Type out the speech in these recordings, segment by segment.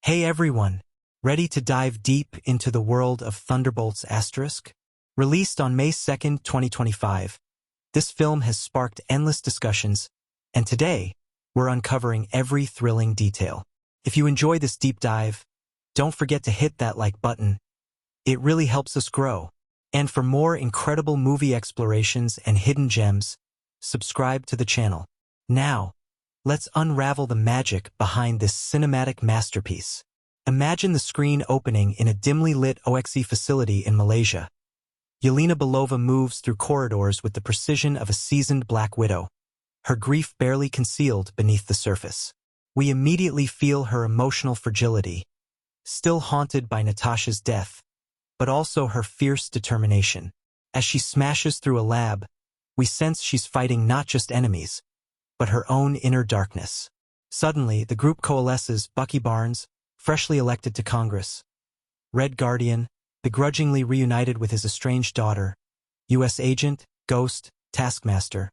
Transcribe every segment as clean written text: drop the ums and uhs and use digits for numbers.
Hey everyone, ready to dive deep into the world of Thunderbolts *? Released on May 2nd, 2025, this film has sparked endless discussions, and today, we're uncovering every thrilling detail. If you enjoy this deep dive, don't forget to hit that like button. It really helps us grow. And for more incredible movie explorations and hidden gems, subscribe to the channel. Now, let's unravel the magic behind this cinematic masterpiece. Imagine the screen opening in a dimly lit OXE facility in Malaysia. Yelena Belova moves through corridors with the precision of a seasoned Black Widow, her grief barely concealed beneath the surface. We immediately feel her emotional fragility, still haunted by Natasha's death, but also her fierce determination. As she smashes through a lab, we sense she's fighting not just enemies, but her own inner darkness. Suddenly, the group coalesces: Bucky Barnes, freshly elected to Congress; Red Guardian, begrudgingly reunited with his estranged daughter; U.S. Agent, Ghost, Taskmaster,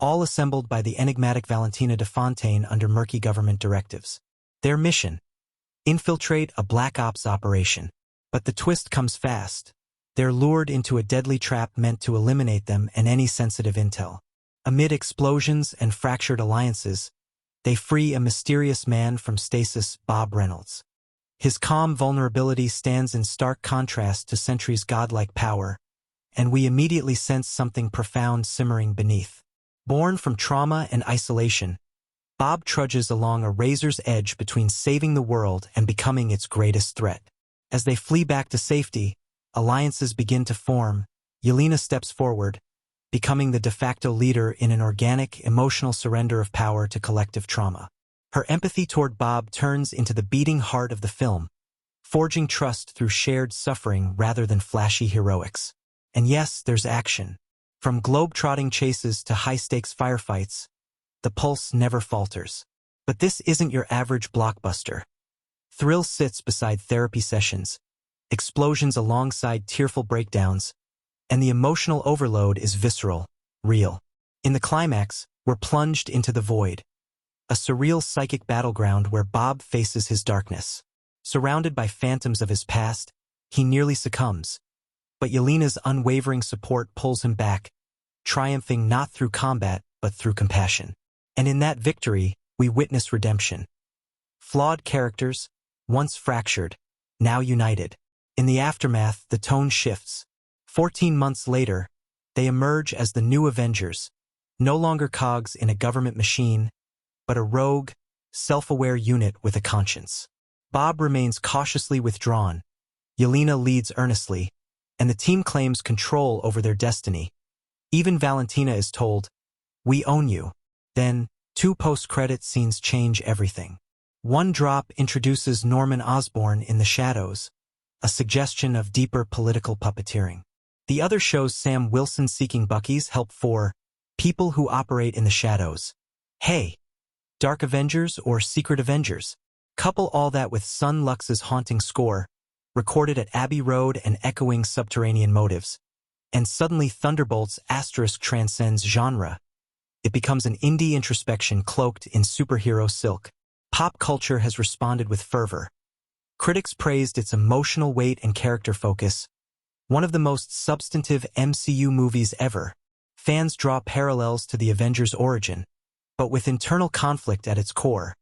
all assembled by the enigmatic Valentina de Fontaine under murky government directives. Their mission: infiltrate a black ops operation. But the twist comes fast. They're lured into a deadly trap meant to eliminate them and any sensitive intel. Amid explosions and fractured alliances, they free a mysterious man from stasis: Bob Reynolds. His calm vulnerability stands in stark contrast to Sentry's godlike power, and we immediately sense something profound simmering beneath. Born from trauma and isolation, Bob trudges along a razor's edge between saving the world and becoming its greatest threat. As they flee back to safety, alliances begin to form. Yelena steps forward, becoming the de facto leader in an organic, emotional surrender of power to collective trauma. Her empathy toward Bob turns into the beating heart of the film, forging trust through shared suffering rather than flashy heroics. And yes, there's action. From globe-trotting chases to high-stakes firefights, the pulse never falters. But this isn't your average blockbuster. Thrill sits beside therapy sessions, explosions alongside tearful breakdowns, and the emotional overload is visceral, real. In the climax, we're plunged into the void, a surreal psychic battleground where Bob faces his darkness. Surrounded by phantoms of his past, he nearly succumbs, but Yelena's unwavering support pulls him back, triumphing not through combat but through compassion. And in that victory, we witness redemption. Flawed characters, once fractured, now united. In the aftermath, the tone shifts. 14 months later, they emerge as the new Avengers, no longer cogs in a government machine, but a rogue, self-aware unit with a conscience. Bob remains cautiously withdrawn, Yelena leads earnestly, and the team claims control over their destiny. Even Valentina is told, "We own you." Then, 2 post-credit scenes change everything. One drop introduces Norman Osborn in the shadows, a suggestion of deeper political puppeteering. The other shows Sam Wilson seeking Bucky's help for people who operate in the shadows. Hey, Dark Avengers or Secret Avengers? Couple all that with Sun Lux's haunting score, recorded at Abbey Road and echoing subterranean motives, and suddenly Thunderbolts * transcends genre. It becomes an indie introspection cloaked in superhero silk. Pop culture has responded with fervor. Critics praised its emotional weight and character focus, one of the most substantive MCU movies ever. Fans draw parallels to the Avengers' origin, but with internal conflict at its core.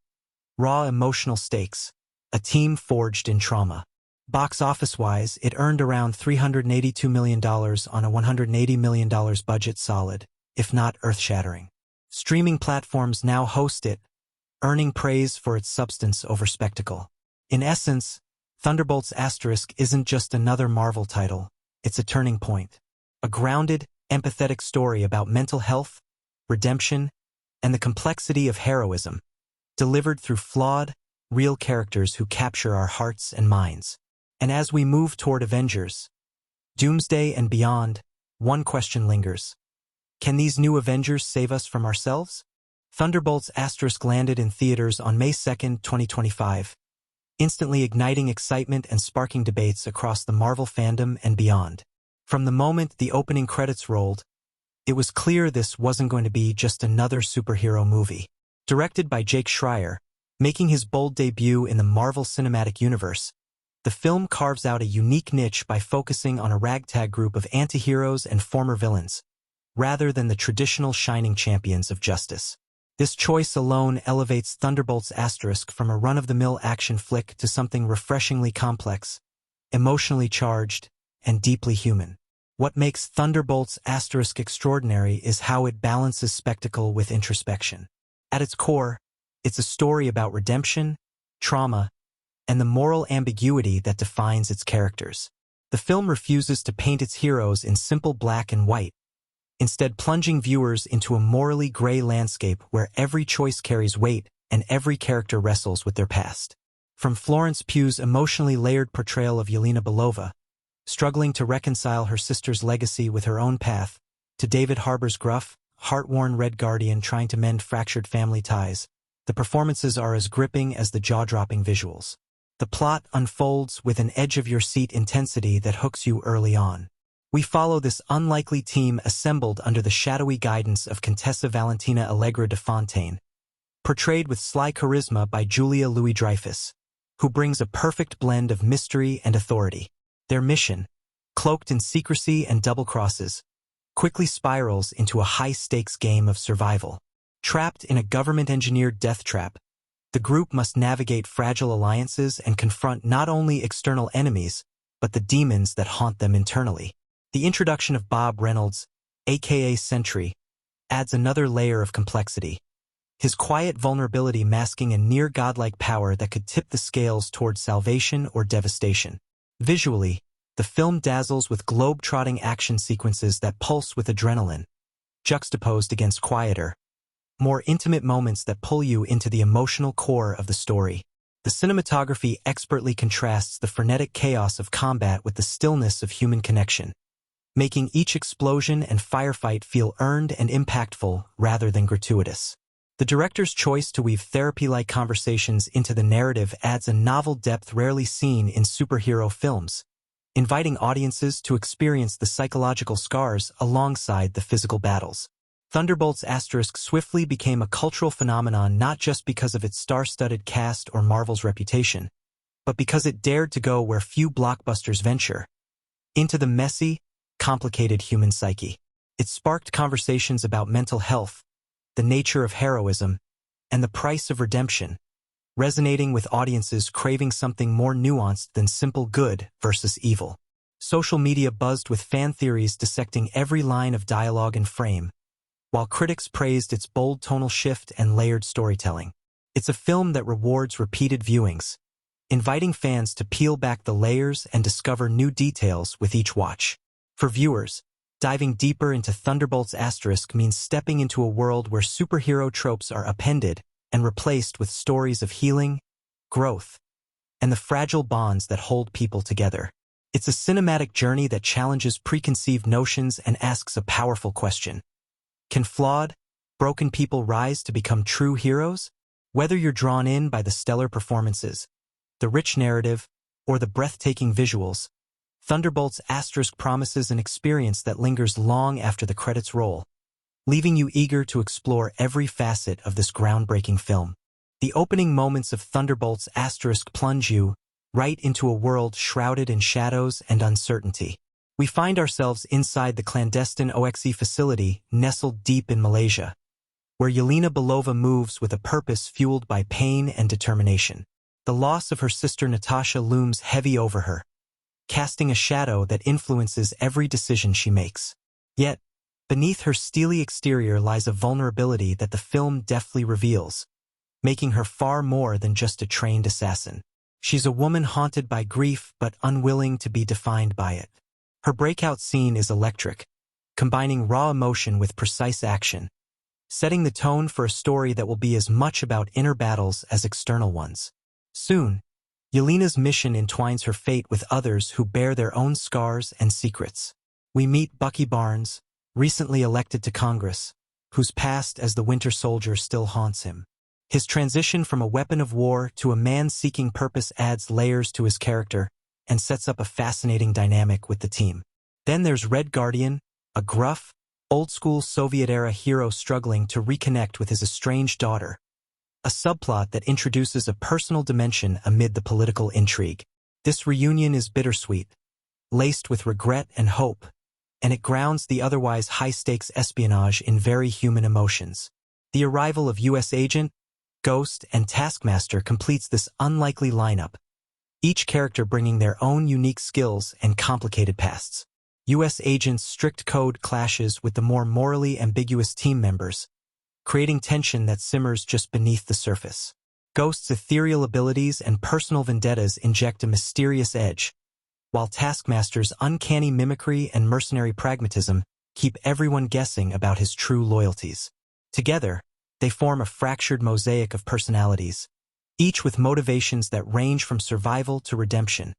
Raw emotional stakes, a team forged in trauma. Box office-wise, it earned around $382 million on a $180 million budget, solid, if not earth-shattering. Streaming platforms now host it, earning praise for its substance over spectacle. In essence, Thunderbolts * isn't just another Marvel title, it's a turning point. A grounded, empathetic story about mental health, redemption, and the complexity of heroism, delivered through flawed, real characters who capture our hearts and minds. And as we move toward Avengers, Doomsday and beyond, one question lingers. Can these new Avengers save us from ourselves? Thunderbolts * landed in theaters on May 2nd, 2025, instantly igniting excitement and sparking debates across the Marvel fandom and beyond. From the moment the opening credits rolled, it was clear this wasn't going to be just another superhero movie. Directed by Jake Schreier, Making his bold debut in the Marvel Cinematic Universe, the film carves out a unique niche by focusing on a ragtag group of anti-heroes and former villains, rather than the traditional shining champions of justice. This choice alone elevates Thunderbolts * from a run-of-the-mill action flick to something refreshingly complex, emotionally charged, and deeply human. What makes Thunderbolts * extraordinary is how it balances spectacle with introspection. At its core, it's a story about redemption, trauma, and the moral ambiguity that defines its characters. The film refuses to paint its heroes in simple black and white, instead plunging viewers into a morally gray landscape where every choice carries weight and every character wrestles with their past. From Florence Pugh's emotionally layered portrayal of Yelena Belova, struggling to reconcile her sister's legacy with her own path, to David Harbour's gruff, heart-worn Red Guardian trying to mend fractured family ties, the performances are as gripping as the jaw-dropping visuals. The plot unfolds with an edge-of-your-seat intensity that hooks you early on. We follow this unlikely team assembled under the shadowy guidance of Contessa Valentina Allegra de Fontaine, portrayed with sly charisma by Julia Louis-Dreyfus, who brings a perfect blend of mystery and authority. Their mission, cloaked in secrecy and double crosses, quickly spirals into a high-stakes game of survival. Trapped in a government-engineered death trap, the group must navigate fragile alliances and confront not only external enemies, but the demons that haunt them internally. The introduction of Bob Reynolds, aka Sentry, adds another layer of complexity, his quiet vulnerability masking a near-godlike power that could tip the scales toward salvation or devastation. Visually, the film dazzles with globe-trotting action sequences that pulse with adrenaline, juxtaposed against quieter, more intimate moments that pull you into the emotional core of the story. The cinematography expertly contrasts the frenetic chaos of combat with the stillness of human connection, making each explosion and firefight feel earned and impactful rather than gratuitous. The director's choice to weave therapy-like conversations into the narrative adds a novel depth rarely seen in superhero films, inviting audiences to experience the psychological scars alongside the physical battles. Thunderbolts * swiftly became a cultural phenomenon not just because of its star-studded cast or Marvel's reputation, but because it dared to go where few blockbusters venture, into the messy, complicated human psyche. It sparked conversations about mental health, the nature of heroism, and the price of redemption, resonating with audiences craving something more nuanced than simple good versus evil. Social media buzzed with fan theories dissecting every line of dialogue and frame, while critics praised its bold tonal shift and layered storytelling. It's a film that rewards repeated viewings, inviting fans to peel back the layers and discover new details with each watch. For viewers, diving deeper into Thunderbolts * means stepping into a world where superhero tropes are appended and replaced with stories of healing, growth, and the fragile bonds that hold people together. It's a cinematic journey that challenges preconceived notions and asks a powerful question. Can flawed, broken people rise to become true heroes? Whether you're drawn in by the stellar performances, the rich narrative, or the breathtaking visuals, Thunderbolts * promises an experience that lingers long after the credits roll, leaving you eager to explore every facet of this groundbreaking film. The opening moments of Thunderbolts * plunge you right into a world shrouded in shadows and uncertainty. We find ourselves inside the clandestine OXE facility nestled deep in Malaysia, where Yelena Belova moves with a purpose fueled by pain and determination. The loss of her sister Natasha looms heavy over her, casting a shadow that influences every decision she makes. Yet, beneath her steely exterior lies a vulnerability that the film deftly reveals, making her far more than just a trained assassin. She's a woman haunted by grief but unwilling to be defined by it. Her breakout scene is electric, combining raw emotion with precise action, setting the tone for a story that will be as much about inner battles as external ones. Soon, Yelena's mission entwines her fate with others who bear their own scars and secrets. We meet Bucky Barnes, recently elected to Congress, whose past as the Winter Soldier still haunts him. His transition from a weapon of war to a man seeking purpose adds layers to his character and sets up a fascinating dynamic with the team. Then there's Red Guardian, a gruff, old-school Soviet-era hero struggling to reconnect with his estranged daughter, a subplot that introduces a personal dimension amid the political intrigue. This reunion is bittersweet, laced with regret and hope, and it grounds the otherwise high-stakes espionage in very human emotions. The arrival of U.S. Agent, Ghost, and Taskmaster completes this unlikely lineup, each character bringing their own unique skills and complicated pasts. U.S. Agent's strict code clashes with the more morally ambiguous team members, creating tension that simmers just beneath the surface. Ghost's ethereal abilities and personal vendettas inject a mysterious edge, while Taskmaster's uncanny mimicry and mercenary pragmatism keep everyone guessing about his true loyalties. Together, they form a fractured mosaic of personalities, each with motivations that range from survival to redemption,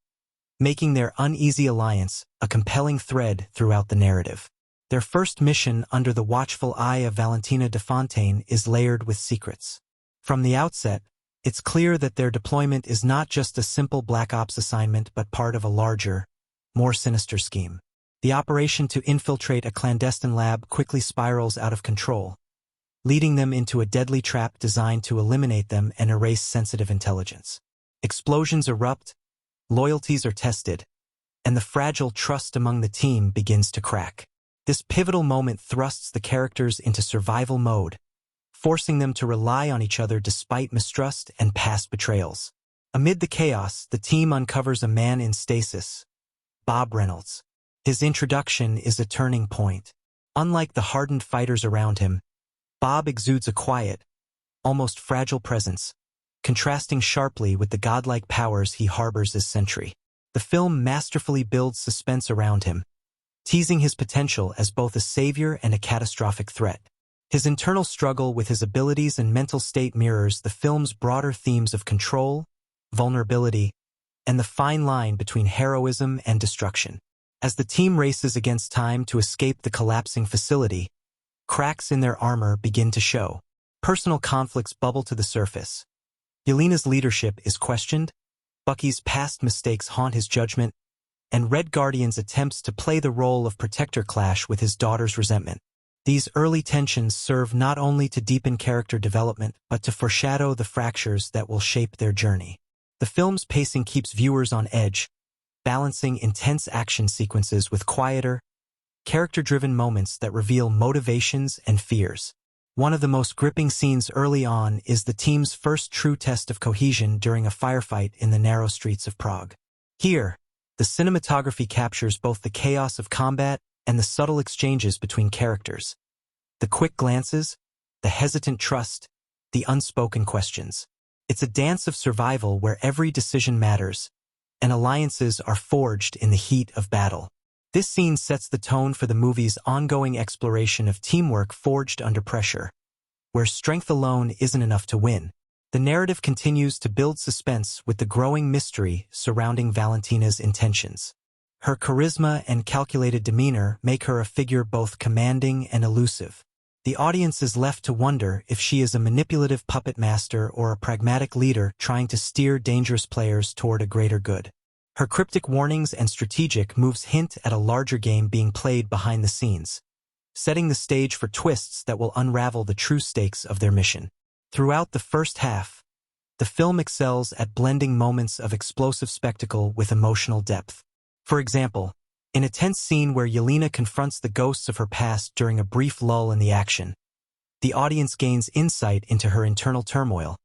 making their uneasy alliance a compelling thread throughout the narrative. Their first mission under the watchful eye of Valentina de Fontaine is layered with secrets. From the outset, it's clear that their deployment is not just a simple Black Ops assignment but part of a larger, more sinister scheme. The operation to infiltrate a clandestine lab quickly spirals out of control, leading them into a deadly trap designed to eliminate them and erase sensitive intelligence. Explosions erupt, loyalties are tested, and the fragile trust among the team begins to crack. This pivotal moment thrusts the characters into survival mode, forcing them to rely on each other despite mistrust and past betrayals. Amid the chaos, the team uncovers a man in stasis, Bob Reynolds. His introduction is a turning point. Unlike the hardened fighters around him, Bob exudes a quiet, almost fragile presence, contrasting sharply with the godlike powers he harbors as Sentry. The film masterfully builds suspense around him, teasing his potential as both a savior and a catastrophic threat. His internal struggle with his abilities and mental state mirrors the film's broader themes of control, vulnerability, and the fine line between heroism and destruction. As the team races against time to escape the collapsing facility, cracks in their armor begin to show. Personal conflicts bubble to the surface. Yelena's leadership is questioned, Bucky's past mistakes haunt his judgment, and Red Guardian's attempts to play the role of protector clash with his daughter's resentment. These early tensions serve not only to deepen character development but to foreshadow the fractures that will shape their journey. The film's pacing keeps viewers on edge, balancing intense action sequences with quieter, character-driven moments that reveal motivations and fears. One of the most gripping scenes early on is the team's first true test of cohesion during a firefight in the narrow streets of Prague. Here, the cinematography captures both the chaos of combat and the subtle exchanges between characters. The quick glances, the hesitant trust, the unspoken questions. It's a dance of survival where every decision matters, and alliances are forged in the heat of battle. This scene sets the tone for the movie's ongoing exploration of teamwork forged under pressure, where strength alone isn't enough to win. The narrative continues to build suspense with the growing mystery surrounding Valentina's intentions. Her charisma and calculated demeanor make her a figure both commanding and elusive. The audience is left to wonder if she is a manipulative puppet master or a pragmatic leader trying to steer dangerous players toward a greater good. Her cryptic warnings and strategic moves hint at a larger game being played behind the scenes, setting the stage for twists that will unravel the true stakes of their mission. Throughout the first half, the film excels at blending moments of explosive spectacle with emotional depth. For example, in a tense scene where Yelena confronts the ghosts of her past during a brief lull in the action, the audience gains insight into her internal turmoil,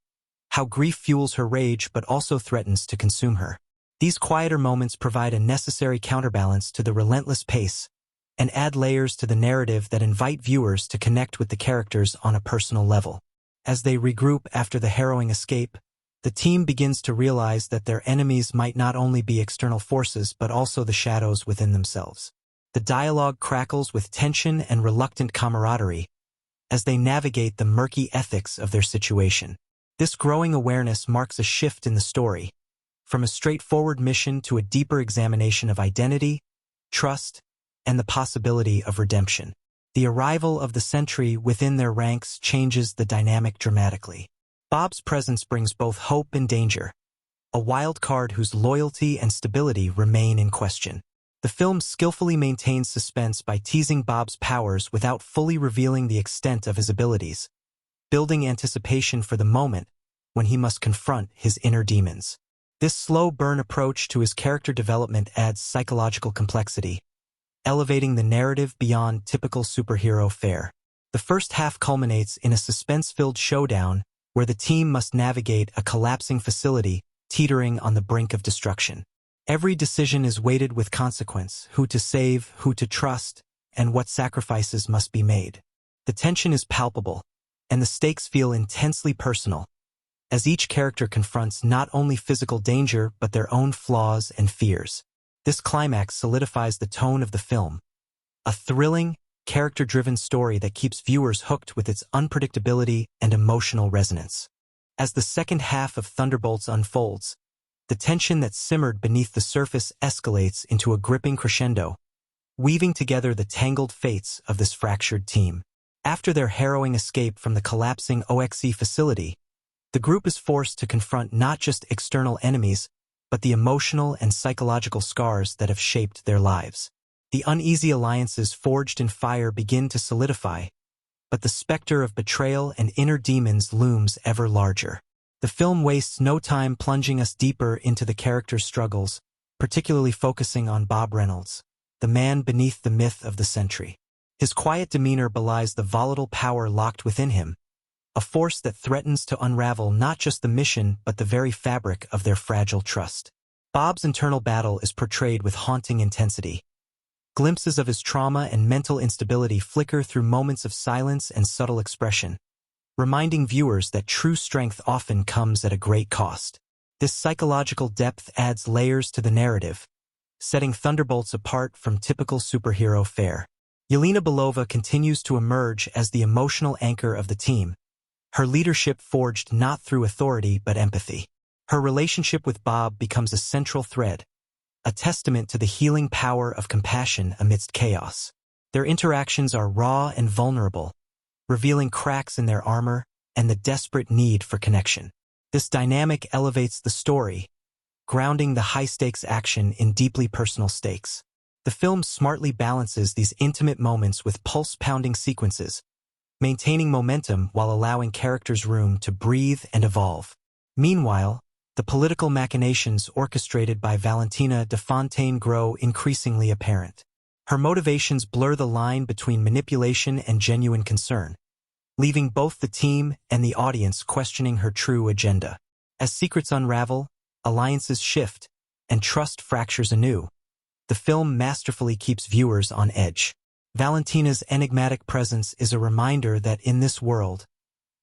how grief fuels her rage but also threatens to consume her. These quieter moments provide a necessary counterbalance to the relentless pace and add layers to the narrative that invite viewers to connect with the characters on a personal level. As they regroup after the harrowing escape, the team begins to realize that their enemies might not only be external forces but also the shadows within themselves. The dialogue crackles with tension and reluctant camaraderie as they navigate the murky ethics of their situation. This growing awareness marks a shift in the story, from a straightforward mission to a deeper examination of identity, trust, and the possibility of redemption. The arrival of the Sentry within their ranks changes the dynamic dramatically. Bob's presence brings both hope and danger, a wild card whose loyalty and stability remain in question. The film skillfully maintains suspense by teasing Bob's powers without fully revealing the extent of his abilities, building anticipation for the moment when he must confront his inner demons. This slow burn approach to his character development adds psychological complexity, elevating the narrative beyond typical superhero fare. The first half culminates in a suspense-filled showdown where the team must navigate a collapsing facility teetering on the brink of destruction. Every decision is weighted with consequence: who to save, who to trust, and what sacrifices must be made. The tension is palpable, and the stakes feel intensely personal, as each character confronts not only physical danger but their own flaws and fears. This climax solidifies the tone of the film, a thrilling, character-driven story that keeps viewers hooked with its unpredictability and emotional resonance. As the second half of Thunderbolts unfolds, the tension that simmered beneath the surface escalates into a gripping crescendo, weaving together the tangled fates of this fractured team. After their harrowing escape from the collapsing OXE facility, the group is forced to confront not just external enemies, but the emotional and psychological scars that have shaped their lives. The uneasy alliances forged in fire begin to solidify, but the specter of betrayal and inner demons looms ever larger. The film wastes no time plunging us deeper into the characters' struggles, particularly focusing on Bob Reynolds, the man beneath the myth of the century. His quiet demeanor belies the volatile power locked within him, a force that threatens to unravel not just the mission but the very fabric of their fragile trust. Bob's internal battle is portrayed with haunting intensity. Glimpses of his trauma and mental instability flicker through moments of silence and subtle expression, reminding viewers that true strength often comes at a great cost. This psychological depth adds layers to the narrative, setting Thunderbolts apart from typical superhero fare. Yelena Belova continues to emerge as the emotional anchor of the team, her leadership forged not through authority but empathy. Her relationship with Bob becomes a central thread, a testament to the healing power of compassion amidst chaos. Their interactions are raw and vulnerable, revealing cracks in their armor and the desperate need for connection. This dynamic elevates the story, grounding the high-stakes action in deeply personal stakes. The film smartly balances these intimate moments with pulse-pounding sequences, maintaining momentum while allowing characters room to breathe and evolve. Meanwhile, the political machinations orchestrated by Valentina de Fontaine grow increasingly apparent. Her motivations blur the line between manipulation and genuine concern, leaving both the team and the audience questioning her true agenda. As secrets unravel, alliances shift, and trust fractures anew, the film masterfully keeps viewers on edge. Valentina's enigmatic presence is a reminder that in this world,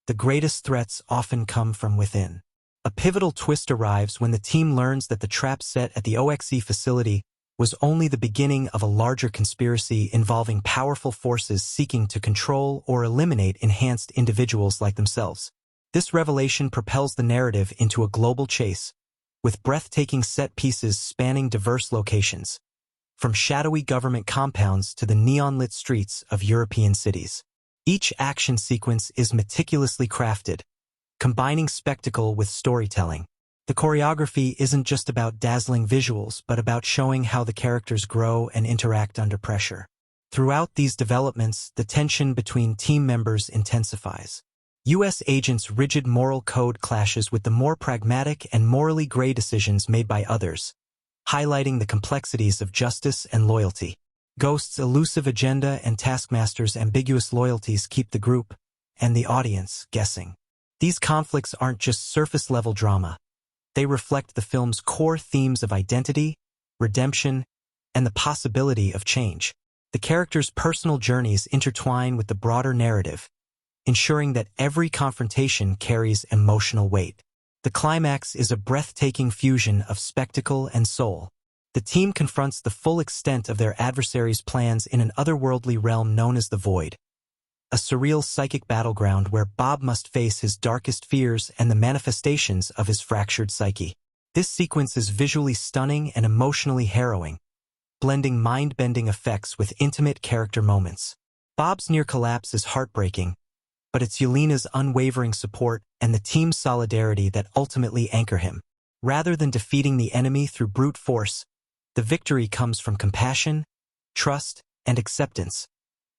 the greatest threats often come from within. A pivotal twist arrives when the team learns that the trap set at the OXE facility was only the beginning of a larger conspiracy involving powerful forces seeking to control or eliminate enhanced individuals like themselves. This revelation propels the narrative into a global chase, with breathtaking set pieces spanning diverse locations, from shadowy government compounds to the neon-lit streets of European cities. Each action sequence is meticulously crafted, combining spectacle with storytelling. The choreography isn't just about dazzling visuals, but about showing how the characters grow and interact under pressure. Throughout these developments, the tension between team members intensifies. U.S. agents' rigid moral code clashes with the more pragmatic and morally gray decisions made by others, highlighting the complexities of justice and loyalty. Ghost's elusive agenda and Taskmaster's ambiguous loyalties keep the group and the audience guessing. These conflicts aren't just surface-level drama. They reflect the film's core themes of identity, redemption, and the possibility of change. The characters' personal journeys intertwine with the broader narrative, ensuring that every confrontation carries emotional weight. The climax is a breathtaking fusion of spectacle and soul. The team confronts the full extent of their adversaries' plans in an otherworldly realm known as the Void, a surreal psychic battleground where Bob must face his darkest fears and the manifestations of his fractured psyche. This sequence is visually stunning and emotionally harrowing, blending mind-bending effects with intimate character moments. Bob's near collapse is heartbreaking, but it's Yelena's unwavering support and the team's solidarity that ultimately anchor him. Rather than defeating the enemy through brute force, the victory comes from compassion, trust, and acceptance,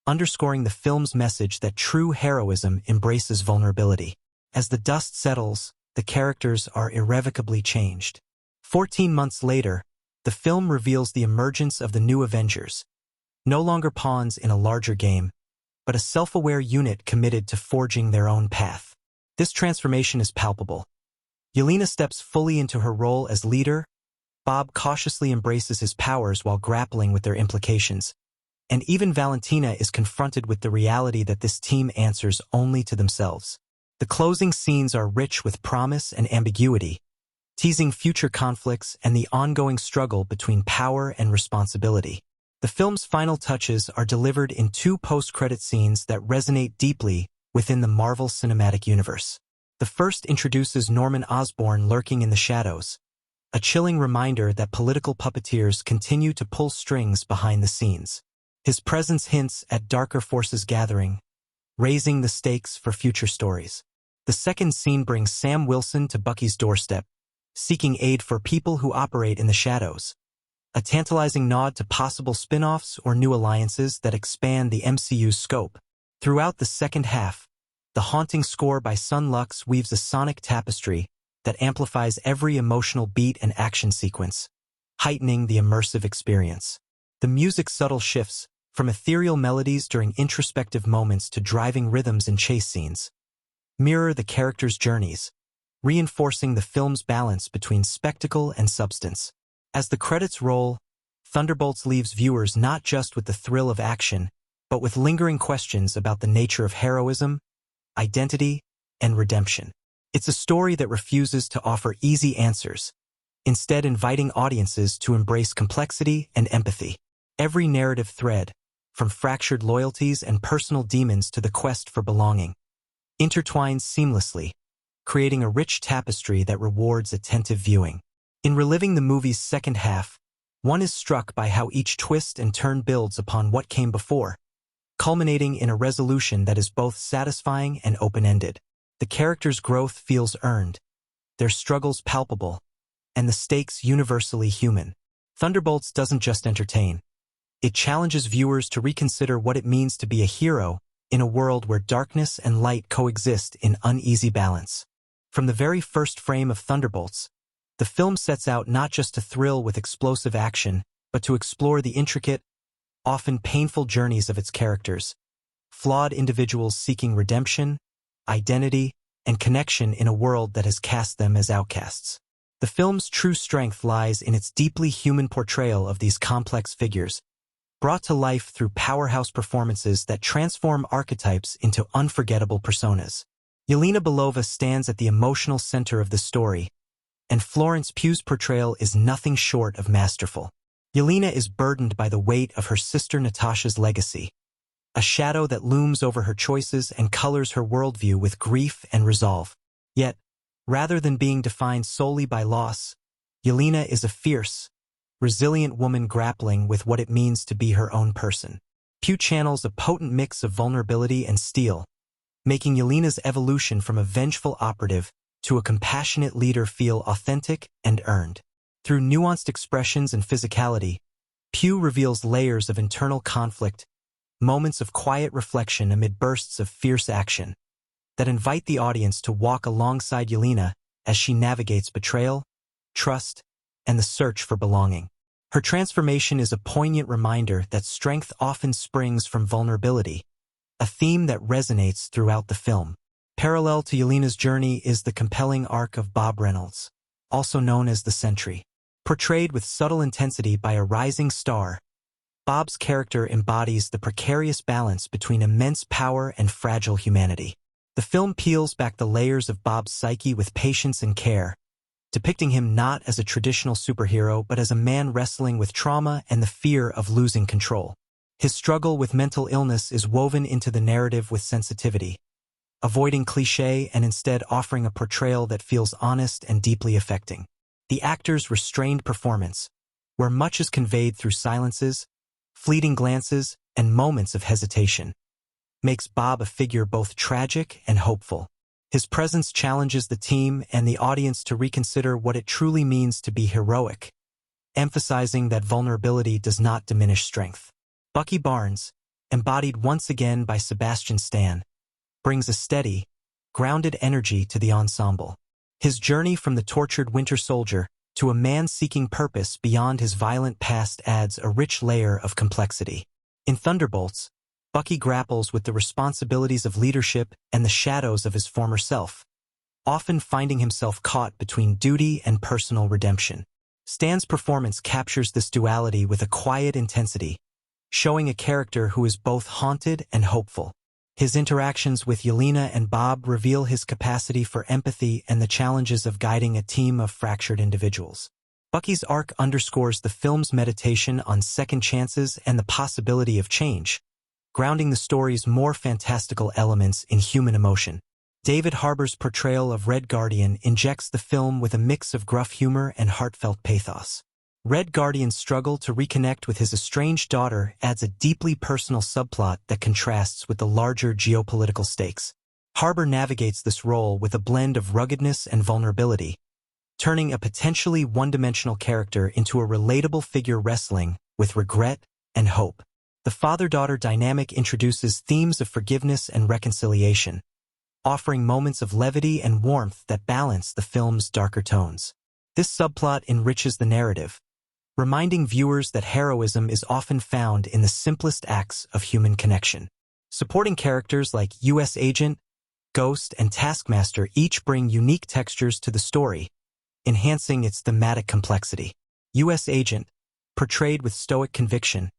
underscoring the film's message that true heroism embraces vulnerability. As the dust settles, the characters are irrevocably changed. 14 months later, the film reveals the emergence of the new Avengers, no longer pawns in a larger game, but a self-aware unit committed to forging their own path. This transformation is palpable. Yelena steps fully into her role as leader, Bob cautiously embraces his powers while grappling with their implications, and even Valentina is confronted with the reality that this team answers only to themselves. The closing scenes are rich with promise and ambiguity, teasing future conflicts and the ongoing struggle between power and responsibility. The film's final touches are delivered in two post-credit scenes that resonate deeply within the Marvel Cinematic Universe. The first introduces Norman Osborn lurking in the shadows, a chilling reminder that political puppeteers continue to pull strings behind the scenes. His presence hints at darker forces gathering, raising the stakes for future stories. The second scene brings Sam Wilson to Bucky's doorstep, seeking aid for people who operate in the shadows, a tantalizing nod to possible spin-offs or new alliances that expand the MCU's scope. Throughout the second half, the haunting score by Sun Lux weaves a sonic tapestry that amplifies every emotional beat and action sequence, heightening the immersive experience. The music's subtle shifts, from ethereal melodies during introspective moments to driving rhythms in chase scenes, mirror the characters' journeys, reinforcing the film's balance between spectacle and substance. As the credits roll, Thunderbolts leaves viewers not just with the thrill of action, but with lingering questions about the nature of heroism, identity, and redemption. It's a story that refuses to offer easy answers, instead inviting audiences to embrace complexity and empathy. Every narrative thread, from fractured loyalties and personal demons to the quest for belonging, intertwines seamlessly, creating a rich tapestry that rewards attentive viewing. In reliving the movie's second half, one is struck by how each twist and turn builds upon what came before, culminating in a resolution that is both satisfying and open-ended. The characters' growth feels earned, their struggles palpable, and the stakes universally human. Thunderbolts doesn't just entertain. It challenges viewers to reconsider what it means to be a hero in a world where darkness and light coexist in uneasy balance. From the very first frame of Thunderbolts, the film sets out not just to thrill with explosive action, but to explore the intricate, often painful journeys of its characters, flawed individuals seeking redemption, identity, and connection in a world that has cast them as outcasts. The film's true strength lies in its deeply human portrayal of these complex figures, brought to life through powerhouse performances that transform archetypes into unforgettable personas. Yelena Belova stands at the emotional center of the story, and Florence Pugh's portrayal is nothing short of masterful. Yelena is burdened by the weight of her sister Natasha's legacy, a shadow that looms over her choices and colors her worldview with grief and resolve. Yet, rather than being defined solely by loss, Yelena is a fierce, resilient woman grappling with what it means to be her own person. Pugh channels a potent mix of vulnerability and steel, making Yelena's evolution from a vengeful operative to a compassionate leader feel authentic and earned. Through nuanced expressions and physicality, Pugh reveals layers of internal conflict, moments of quiet reflection amid bursts of fierce action, that invite the audience to walk alongside Yelena as she navigates betrayal, trust, and the search for belonging. Her transformation is a poignant reminder that strength often springs from vulnerability, a theme that resonates throughout the film. Parallel to Yelena's journey is the compelling arc of Bob Reynolds, also known as the Sentry. Portrayed with subtle intensity by a rising star, Bob's character embodies the precarious balance between immense power and fragile humanity. The film peels back the layers of Bob's psyche with patience and care, depicting him not as a traditional superhero but as a man wrestling with trauma and the fear of losing control. His struggle with mental illness is woven into the narrative with sensitivity, avoiding cliché and instead offering a portrayal that feels honest and deeply affecting. The actor's restrained performance, where much is conveyed through silences, fleeting glances, and moments of hesitation, makes Bob a figure both tragic and hopeful. His presence challenges the team and the audience to reconsider what it truly means to be heroic, emphasizing that vulnerability does not diminish strength. Bucky Barnes, embodied once again by Sebastian Stan, brings a steady, grounded energy to the ensemble. His journey from the tortured Winter Soldier to a man seeking purpose beyond his violent past adds a rich layer of complexity. In Thunderbolts, Bucky grapples with the responsibilities of leadership and the shadows of his former self, often finding himself caught between duty and personal redemption. Stan's performance captures this duality with a quiet intensity, showing a character who is both haunted and hopeful. His interactions with Yelena and Bob reveal his capacity for empathy and the challenges of guiding a team of fractured individuals. Bucky's arc underscores the film's meditation on second chances and the possibility of change, grounding the story's more fantastical elements in human emotion. David Harbour's portrayal of Red Guardian injects the film with a mix of gruff humor and heartfelt pathos. Red Guardian's struggle to reconnect with his estranged daughter adds a deeply personal subplot that contrasts with the larger geopolitical stakes. Harbour navigates this role with a blend of ruggedness and vulnerability, turning a potentially one-dimensional character into a relatable figure wrestling with regret and hope. The father-daughter dynamic introduces themes of forgiveness and reconciliation, offering moments of levity and warmth that balance the film's darker tones. This subplot enriches the narrative, reminding viewers that heroism is often found in the simplest acts of human connection. Supporting characters like U.S. Agent, Ghost, and Taskmaster each bring unique textures to the story, enhancing its thematic complexity. U.S. Agent, portrayed with stoic conviction,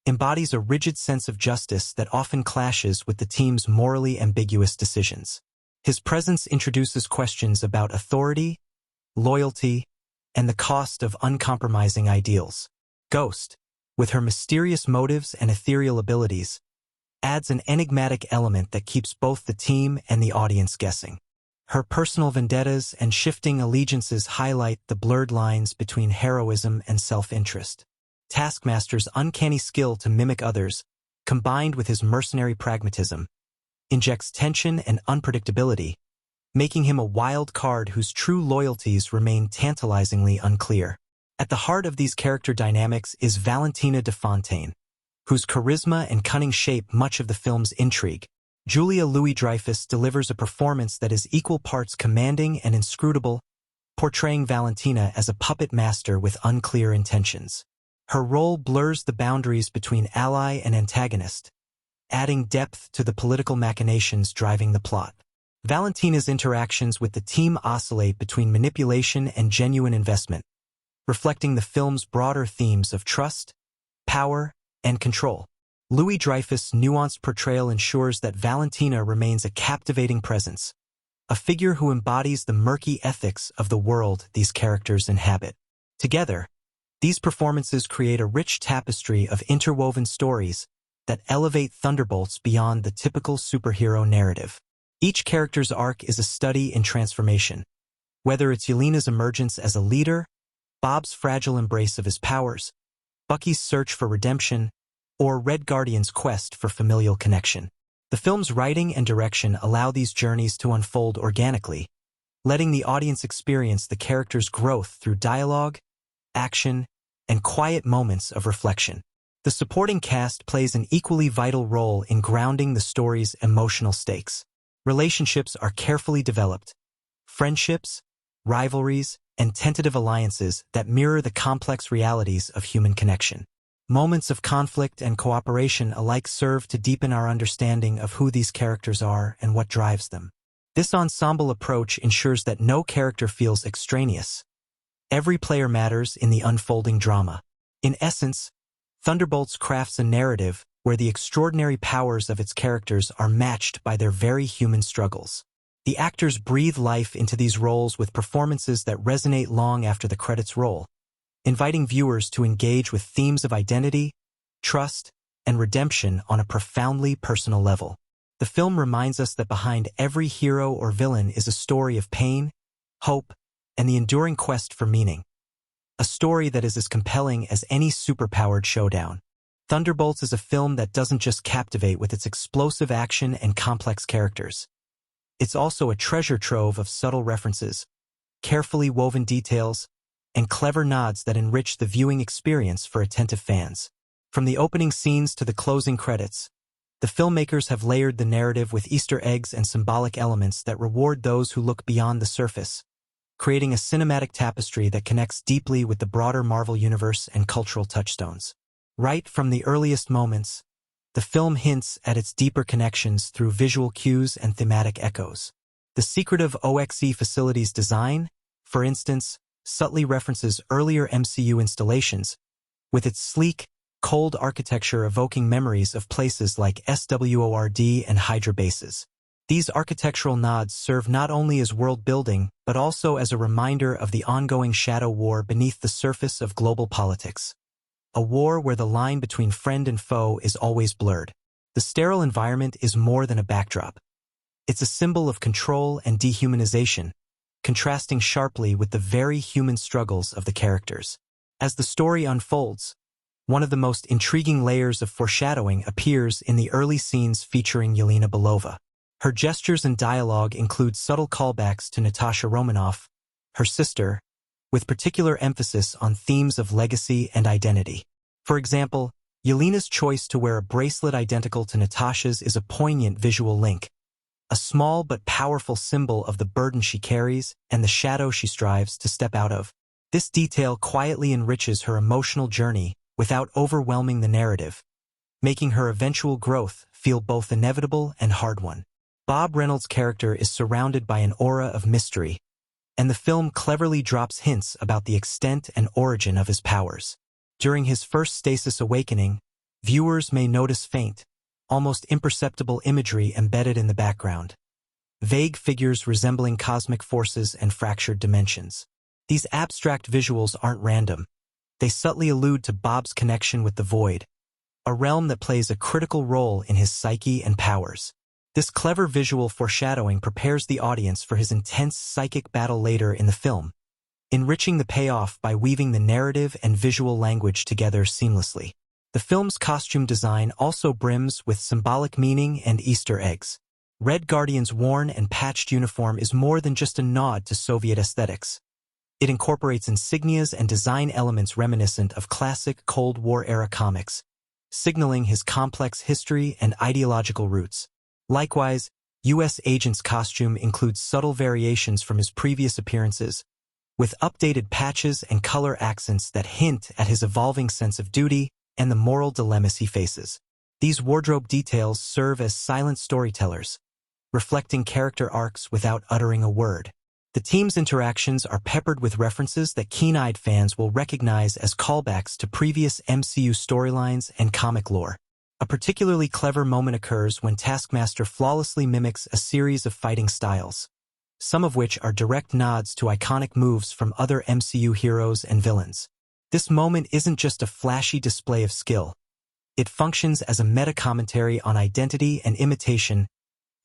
embodies a rigid sense of justice that often clashes with the team's morally ambiguous decisions. His presence introduces questions about authority, loyalty, and the cost of uncompromising ideals. Ghost, with her mysterious motives and ethereal abilities, adds an enigmatic element that keeps both the team and the audience guessing. Her personal vendettas and shifting allegiances highlight the blurred lines between heroism and self-interest. Taskmaster's uncanny skill to mimic others, combined with his mercenary pragmatism, injects tension and unpredictability, making him a wild card whose true loyalties remain tantalizingly unclear. At the heart of these character dynamics is Valentina de Fontaine, whose charisma and cunning shape much of the film's intrigue. Julia Louis-Dreyfus delivers a performance that is equal parts commanding and inscrutable, portraying Valentina as a puppet master with unclear intentions. Her role blurs the boundaries between ally and antagonist, adding depth to the political machinations driving the plot. Valentina's interactions with the team oscillate between manipulation and genuine investment, reflecting the film's broader themes of trust, power, and control. Louis-Dreyfus' nuanced portrayal ensures that Valentina remains a captivating presence, a figure who embodies the murky ethics of the world these characters inhabit. Together, these performances create a rich tapestry of interwoven stories that elevate Thunderbolts beyond the typical superhero narrative. Each character's arc is a study in transformation, whether it's Yelena's emergence as a leader, Bob's fragile embrace of his powers, Bucky's search for redemption, or Red Guardian's quest for familial connection. The film's writing and direction allow these journeys to unfold organically, letting the audience experience the characters' growth through dialogue, action, and quiet moments of reflection. The supporting cast plays an equally vital role in grounding the story's emotional stakes. Relationships are carefully developed. Friendships, rivalries, and tentative alliances that mirror the complex realities of human connection. Moments of conflict and cooperation alike serve to deepen our understanding of who these characters are and what drives them. This ensemble approach ensures that no character feels extraneous. Every player matters in the unfolding drama. In essence, Thunderbolts crafts a narrative where the extraordinary powers of its characters are matched by their very human struggles. The actors breathe life into these roles with performances that resonate long after the credits roll, inviting viewers to engage with themes of identity, trust, and redemption on a profoundly personal level. The film reminds us that behind every hero or villain is a story of pain, hope, and the enduring quest for meaning. A story that is as compelling as any superpowered showdown. Thunderbolts is a film that doesn't just captivate with its explosive action and complex characters. It's also a treasure trove of subtle references, carefully woven details, and clever nods that enrich the viewing experience for attentive fans. From the opening scenes to the closing credits, the filmmakers have layered the narrative with Easter eggs and symbolic elements that reward those who look beyond the surface, creating a cinematic tapestry that connects deeply with the broader Marvel universe and cultural touchstones. Right from the earliest moments, the film hints at its deeper connections through visual cues and thematic echoes. The secretive OXE facility's design, for instance, subtly references earlier MCU installations, with its sleek, cold architecture evoking memories of places like SWORD and Hydra bases. These architectural nods serve not only as world-building, but also as a reminder of the ongoing shadow war beneath the surface of global politics. A war where the line between friend and foe is always blurred. The sterile environment is more than a backdrop. It's a symbol of control and dehumanization, contrasting sharply with the very human struggles of the characters. As the story unfolds, one of the most intriguing layers of foreshadowing appears in the early scenes featuring Yelena Belova. Her gestures and dialogue include subtle callbacks to Natasha Romanoff, her sister, with particular emphasis on themes of legacy and identity. For example, Yelena's choice to wear a bracelet identical to Natasha's is a poignant visual link, a small but powerful symbol of the burden she carries and the shadow she strives to step out of. This detail quietly enriches her emotional journey without overwhelming the narrative, making her eventual growth feel both inevitable and hard-won. Bob Reynolds' character is surrounded by an aura of mystery, and the film cleverly drops hints about the extent and origin of his powers. During his first stasis awakening, viewers may notice faint, almost imperceptible imagery embedded in the background, vague figures resembling cosmic forces and fractured dimensions. These abstract visuals aren't random. They subtly allude to Bob's connection with the void, a realm that plays a critical role in his psyche and powers. This clever visual foreshadowing prepares the audience for his intense psychic battle later in the film, enriching the payoff by weaving the narrative and visual language together seamlessly. The film's costume design also brims with symbolic meaning and Easter eggs. Red Guardian's worn and patched uniform is more than just a nod to Soviet aesthetics. It incorporates insignias and design elements reminiscent of classic Cold War-era comics, signaling his complex history and ideological roots. Likewise, U.S. Agent's costume includes subtle variations from his previous appearances, with updated patches and color accents that hint at his evolving sense of duty and the moral dilemmas he faces. These wardrobe details serve as silent storytellers, reflecting character arcs without uttering a word. The team's interactions are peppered with references that keen-eyed fans will recognize as callbacks to previous MCU storylines and comic lore. A particularly clever moment occurs when Taskmaster flawlessly mimics a series of fighting styles, some of which are direct nods to iconic moves from other MCU heroes and villains. This moment isn't just a flashy display of skill. It functions as a meta-commentary on identity and imitation,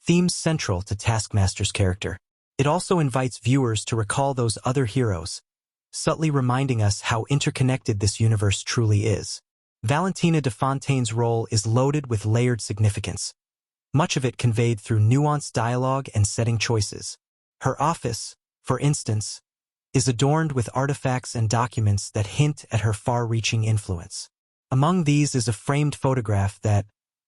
themes central to Taskmaster's character. It also invites viewers to recall those other heroes, subtly reminding us how interconnected this universe truly is. Valentina de Fontaine's role is loaded with layered significance, much of it conveyed through nuanced dialogue and setting choices. Her office, for instance, is adorned with artifacts and documents that hint at her far-reaching influence. Among these is a framed photograph that,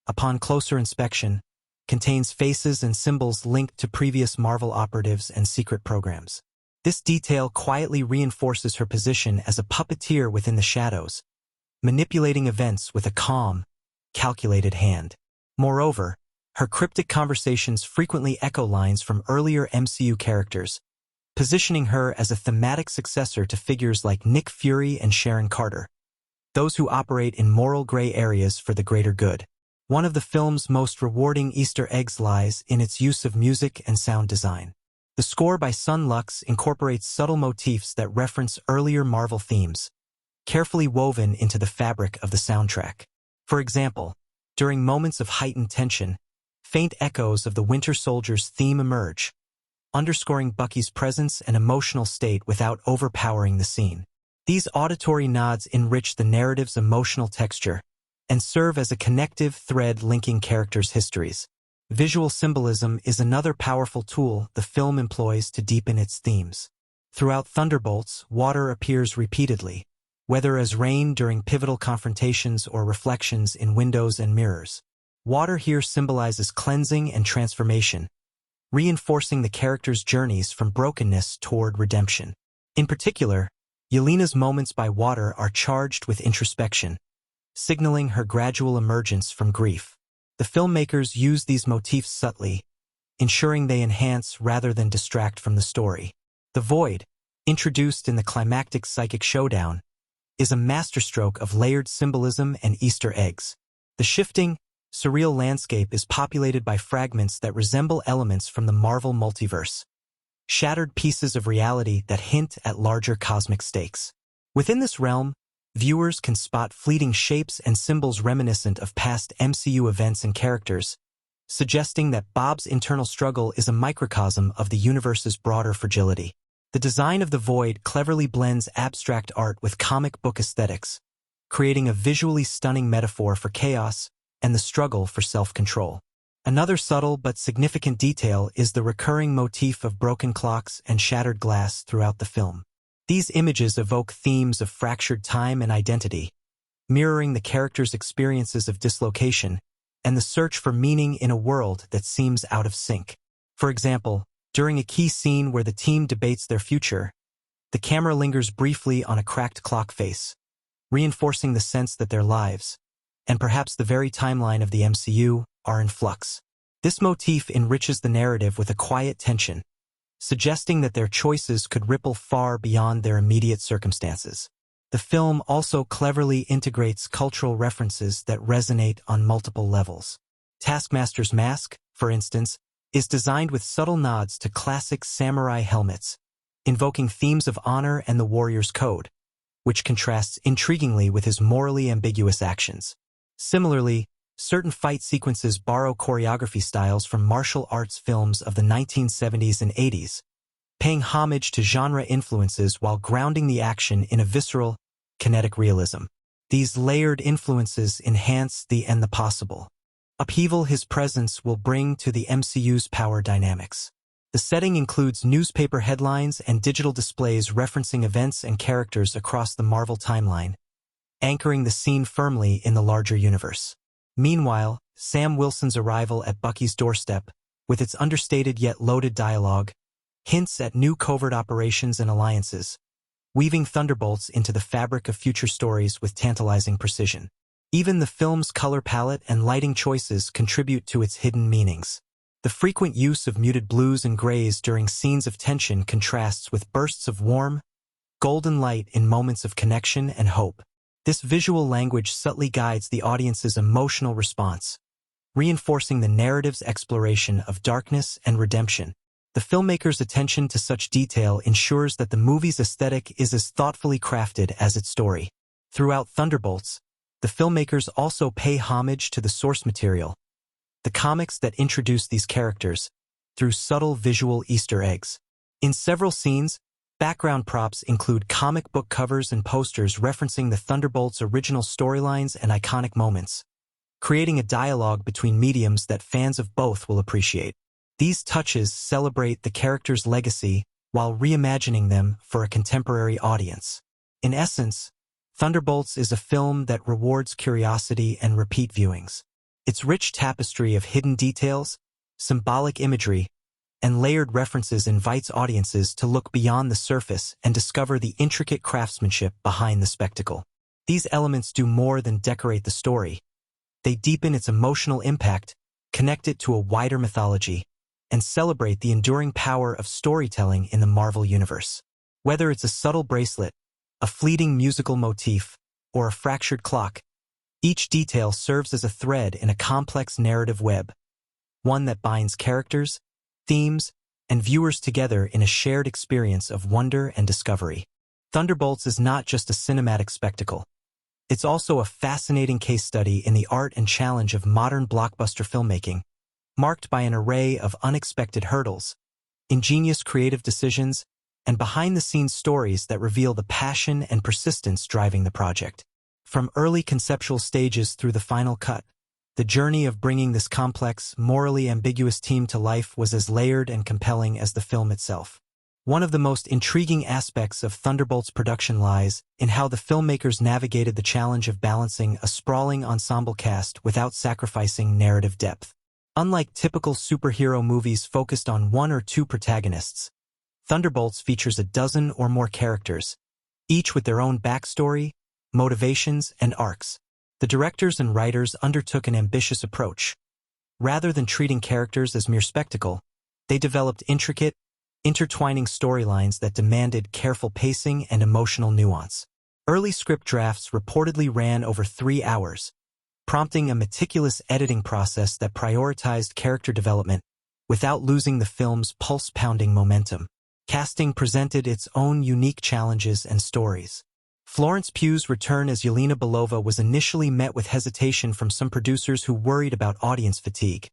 upon closer inspection, contains faces and symbols linked to previous Marvel operatives and secret programs. This detail quietly reinforces her position as a puppeteer within the shadows, manipulating events with a calm, calculated hand. Moreover, her cryptic conversations frequently echo lines from earlier MCU characters, positioning her as a thematic successor to figures like Nick Fury and Sharon Carter, those who operate in moral gray areas for the greater good. One of the film's most rewarding Easter eggs lies in its use of music and sound design. The score by Sun Lux incorporates subtle motifs that reference earlier Marvel themes, carefully woven into the fabric of the soundtrack. For example, during moments of heightened tension, faint echoes of the Winter Soldier's theme emerge, underscoring Bucky's presence and emotional state without overpowering the scene. These auditory nods enrich the narrative's emotional texture and serve as a connective thread linking characters' histories. Visual symbolism is another powerful tool the film employs to deepen its themes. Throughout Thunderbolts, water appears repeatedly, whether as rain during pivotal confrontations or reflections in windows and mirrors. Water here symbolizes cleansing and transformation, reinforcing the character's journeys from brokenness toward redemption. In particular, Yelena's moments by water are charged with introspection, signaling her gradual emergence from grief. The filmmakers use these motifs subtly, ensuring they enhance rather than distract from the story. The void, introduced in the climactic psychic showdown, is a masterstroke of layered symbolism and Easter eggs. The shifting, surreal landscape is populated by fragments that resemble elements from the Marvel multiverse, shattered pieces of reality that hint at larger cosmic stakes. Within this realm, viewers can spot fleeting shapes and symbols reminiscent of past MCU events and characters, suggesting that Bob's internal struggle is a microcosm of the universe's broader fragility. The design of the void cleverly blends abstract art with comic book aesthetics, creating a visually stunning metaphor for chaos and the struggle for self-control. Another subtle but significant detail is the recurring motif of broken clocks and shattered glass throughout the film. These images evoke themes of fractured time and identity, mirroring the characters' experiences of dislocation and the search for meaning in a world that seems out of sync. For example, during a key scene where the team debates their future, the camera lingers briefly on a cracked clock face, reinforcing the sense that their lives, and perhaps the very timeline of the MCU, are in flux. This motif enriches the narrative with a quiet tension, suggesting that their choices could ripple far beyond their immediate circumstances. The film also cleverly integrates cultural references that resonate on multiple levels. Taskmaster's mask, for instance, is designed with subtle nods to classic samurai helmets, invoking themes of honor and the warrior's code, which contrasts intriguingly with his morally ambiguous actions. Similarly, certain fight sequences borrow choreography styles from martial arts films of the 1970s and 80s, paying homage to genre influences while grounding the action in a visceral, kinetic realism. These layered influences enhance the possible upheaval his presence will bring to the MCU's power dynamics. The setting includes newspaper headlines and digital displays referencing events and characters across the Marvel timeline, anchoring the scene firmly in the larger universe. Meanwhile, Sam Wilson's arrival at Bucky's doorstep, with its understated yet loaded dialogue, hints at new covert operations and alliances, weaving Thunderbolts into the fabric of future stories with tantalizing precision. Even the film's color palette and lighting choices contribute to its hidden meanings. The frequent use of muted blues and grays during scenes of tension contrasts with bursts of warm, golden light in moments of connection and hope. This visual language subtly guides the audience's emotional response, reinforcing the narrative's exploration of darkness and redemption. The filmmaker's attention to such detail ensures that the movie's aesthetic is as thoughtfully crafted as its story. Throughout Thunderbolts, the filmmakers also pay homage to the source material, the comics that introduce these characters, through subtle visual Easter eggs. In several scenes, background props include comic book covers and posters referencing the Thunderbolts' original storylines and iconic moments, creating a dialogue between mediums that fans of both will appreciate. These touches celebrate the characters' legacy while reimagining them for a contemporary audience. In essence, Thunderbolts is a film that rewards curiosity and repeat viewings. Its rich tapestry of hidden details, symbolic imagery, and layered references invites audiences to look beyond the surface and discover the intricate craftsmanship behind the spectacle. These elements do more than decorate the story. They deepen its emotional impact, connect it to a wider mythology, and celebrate the enduring power of storytelling in the Marvel Universe. Whether it's a subtle bracelet, a fleeting musical motif, or a fractured clock, each detail serves as a thread in a complex narrative web, one that binds characters, themes, and viewers together in a shared experience of wonder and discovery. Thunderbolts is not just a cinematic spectacle. It's also a fascinating case study in the art and challenge of modern blockbuster filmmaking, marked by an array of unexpected hurdles, ingenious creative decisions, and behind-the-scenes stories that reveal the passion and persistence driving the project. From early conceptual stages through the final cut, the journey of bringing this complex, morally ambiguous team to life was as layered and compelling as the film itself. One of the most intriguing aspects of Thunderbolts' production lies in how the filmmakers navigated the challenge of balancing a sprawling ensemble cast without sacrificing narrative depth. Unlike typical superhero movies focused on one or two protagonists, Thunderbolts features a dozen or more characters, each with their own backstory, motivations, and arcs. The directors and writers undertook an ambitious approach. Rather than treating characters as mere spectacle, they developed intricate, intertwining storylines that demanded careful pacing and emotional nuance. Early script drafts reportedly ran over 3 hours, prompting a meticulous editing process that prioritized character development without losing the film's pulse-pounding momentum. Casting presented its own unique challenges and stories. Florence Pugh's return as Yelena Belova was initially met with hesitation from some producers who worried about audience fatigue.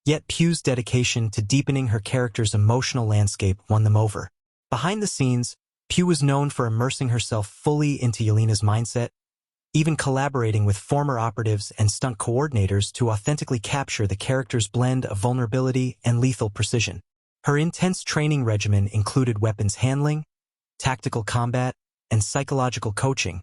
Yet Pugh's dedication to deepening her character's emotional landscape won them over. Behind the scenes, Pugh was known for immersing herself fully into Yelena's mindset, even collaborating with former operatives and stunt coordinators to authentically capture the character's blend of vulnerability and lethal precision. Her intense training regimen included weapons handling, tactical combat, and psychological coaching,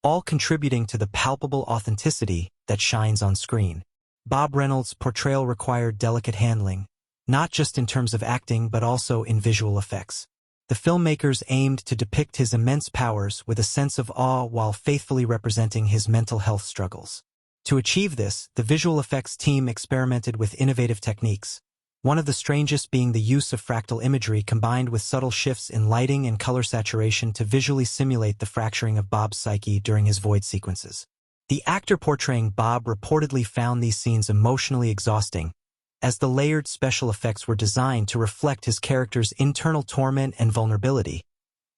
all contributing to the palpable authenticity that shines on screen. Bob Reynolds' portrayal required delicate handling, not just in terms of acting but also in visual effects. The filmmakers aimed to depict his immense powers with a sense of awe while faithfully representing his mental health struggles. To achieve this, the visual effects team experimented with innovative techniques, one of the strangest being the use of fractal imagery combined with subtle shifts in lighting and color saturation to visually simulate the fracturing of Bob's psyche during his void sequences. The actor portraying Bob reportedly found these scenes emotionally exhausting, as the layered special effects were designed to reflect his character's internal torment and vulnerability,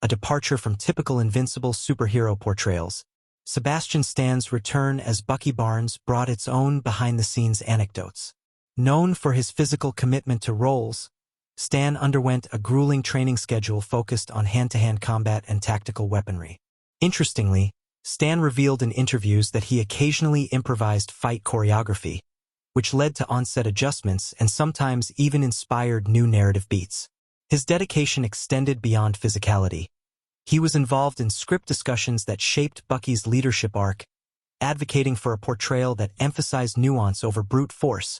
a departure from typical invincible superhero portrayals. Sebastian Stan's return as Bucky Barnes brought its own behind-the-scenes anecdotes. Known for his physical commitment to roles, Stan underwent a grueling training schedule focused on hand-to-hand combat and tactical weaponry. Interestingly, Stan revealed in interviews that he occasionally improvised fight choreography, which led to on-set adjustments and sometimes even inspired new narrative beats. His dedication extended beyond physicality. He was involved in script discussions that shaped Bucky's leadership arc, advocating for a portrayal that emphasized nuance over brute force,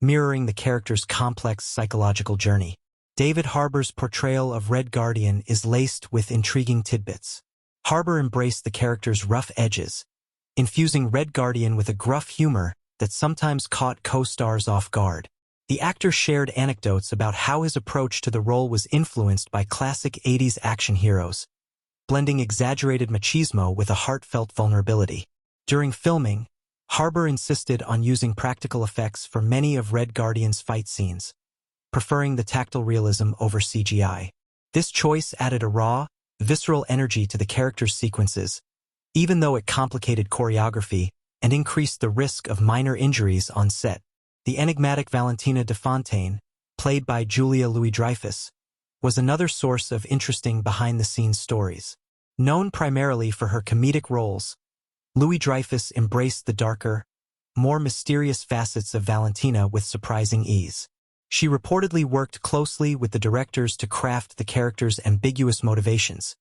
mirroring the character's complex psychological journey. David Harbour's portrayal of Red Guardian is laced with intriguing tidbits. Harbour embraced the character's rough edges, infusing Red Guardian with a gruff humor that sometimes caught co-stars off guard. The actor shared anecdotes about how his approach to the role was influenced by classic 80s action heroes, blending exaggerated machismo with a heartfelt vulnerability. During filming, Harbour insisted on using practical effects for many of Red Guardian's fight scenes, preferring the tactile realism over CGI. This choice added a raw, visceral energy to the character's sequences, even though it complicated choreography and increased the risk of minor injuries on set. The enigmatic Valentina de Fontaine, played by Julia Louis-Dreyfus, was another source of interesting behind-the-scenes stories. Known primarily for her comedic roles, Louis-Dreyfus embraced the darker, more mysterious facets of Valentina with surprising ease. She reportedly worked closely with the directors to craft the character's ambiguous motivations,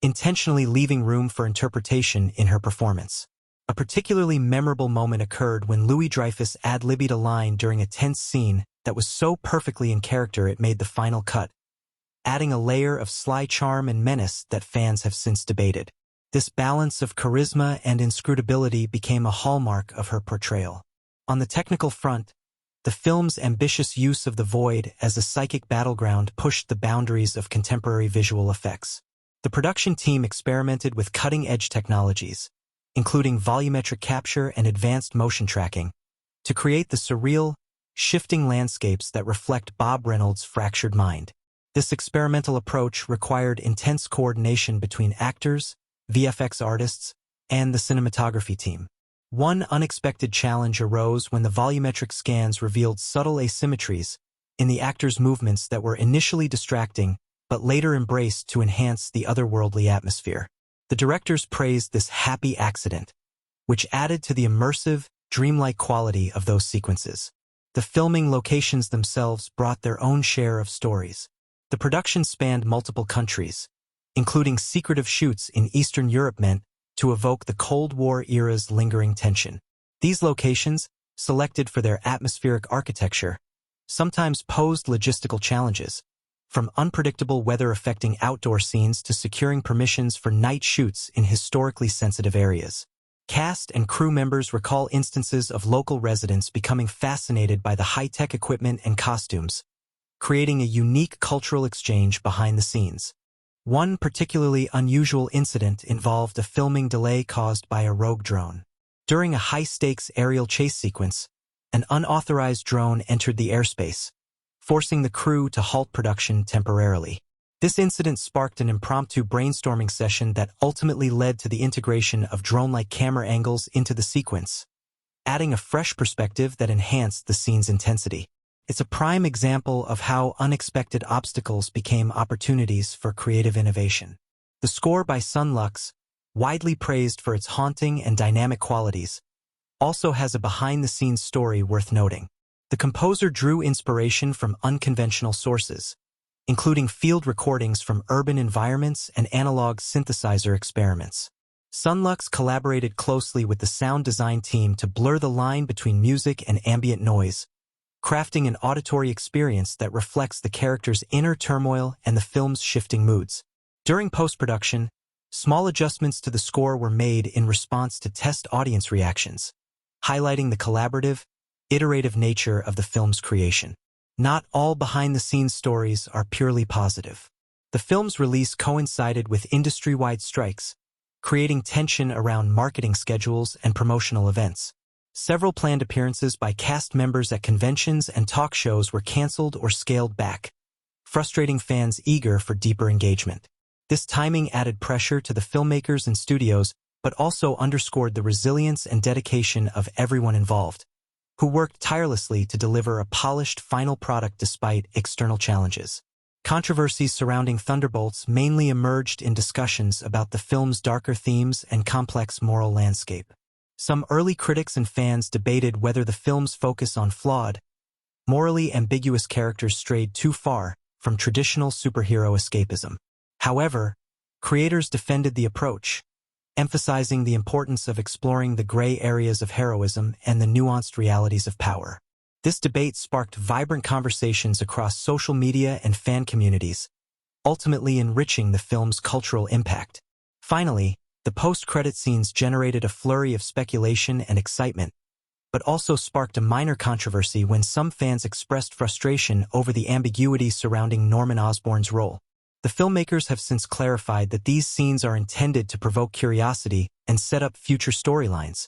intentionally leaving room for interpretation in her performance. A particularly memorable moment occurred when Louis-Dreyfus ad-libbed a line during a tense scene that was so perfectly in character it made the final cut, adding a layer of sly charm and menace that fans have since debated. This balance of charisma and inscrutability became a hallmark of her portrayal. On the technical front, the film's ambitious use of the void as a psychic battleground pushed the boundaries of contemporary visual effects. The production team experimented with cutting-edge technologies, including volumetric capture and advanced motion tracking, to create the surreal, shifting landscapes that reflect Bob Reynolds' fractured mind. This experimental approach required intense coordination between actors, VFX artists, and the cinematography team. One unexpected challenge arose when the volumetric scans revealed subtle asymmetries in the actors' movements that were initially distracting but later embraced to enhance the otherworldly atmosphere. The directors praised this happy accident, which added to the immersive, dreamlike quality of those sequences. The filming locations themselves brought their own share of stories. The production spanned multiple countries, including secretive shoots in Eastern Europe meant to evoke the Cold War era's lingering tension. These locations, selected for their atmospheric architecture, sometimes posed logistical challenges, from unpredictable weather affecting outdoor scenes to securing permissions for night shoots in historically sensitive areas. Cast and crew members recall instances of local residents becoming fascinated by the high-tech equipment and costumes, creating a unique cultural exchange behind the scenes. One particularly unusual incident involved a filming delay caused by a rogue drone. During a high-stakes aerial chase sequence, an unauthorized drone entered the airspace, forcing the crew to halt production temporarily. This incident sparked an impromptu brainstorming session that ultimately led to the integration of drone-like camera angles into the sequence, adding a fresh perspective that enhanced the scene's intensity. It's a prime example of how unexpected obstacles became opportunities for creative innovation. The score by Sun Lux, widely praised for its haunting and dynamic qualities, also has a behind-the-scenes story worth noting. The composer drew inspiration from unconventional sources, including field recordings from urban environments and analog synthesizer experiments. Sun Lux collaborated closely with the sound design team to blur the line between music and ambient noise, crafting an auditory experience that reflects the character's inner turmoil and the film's shifting moods. During post-production, small adjustments to the score were made in response to test audience reactions, highlighting the collaborative, iterative nature of the film's creation. Not all behind-the-scenes stories are purely positive. The film's release coincided with industry-wide strikes, creating tension around marketing schedules and promotional events. Several planned appearances by cast members at conventions and talk shows were canceled or scaled back, frustrating fans eager for deeper engagement. This timing added pressure to the filmmakers and studios, but also underscored the resilience and dedication of everyone involved, who worked tirelessly to deliver a polished final product despite external challenges. Controversies surrounding Thunderbolts mainly emerged in discussions about the film's darker themes and complex moral landscape. Some early critics and fans debated whether the film's focus on flawed, morally ambiguous characters strayed too far from traditional superhero escapism. However, creators defended the approach, emphasizing the importance of exploring the gray areas of heroism and the nuanced realities of power. This debate sparked vibrant conversations across social media and fan communities, ultimately enriching the film's cultural impact. Finally, the post-credit scenes generated a flurry of speculation and excitement, but also sparked a minor controversy when some fans expressed frustration over the ambiguity surrounding Norman Osborn's role. The filmmakers have since clarified that these scenes are intended to provoke curiosity and set up future storylines,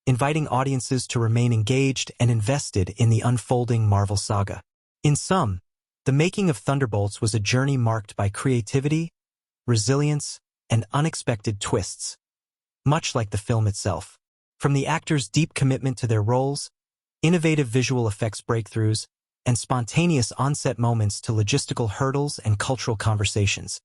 inviting audiences to remain engaged and invested in the unfolding Marvel saga. In sum, the making of Thunderbolts was a journey marked by creativity, resilience, and unexpected twists, much like the film itself. From the actors' deep commitment to their roles, innovative visual effects breakthroughs, and spontaneous on-set moments to logistical hurdles and cultural conversations,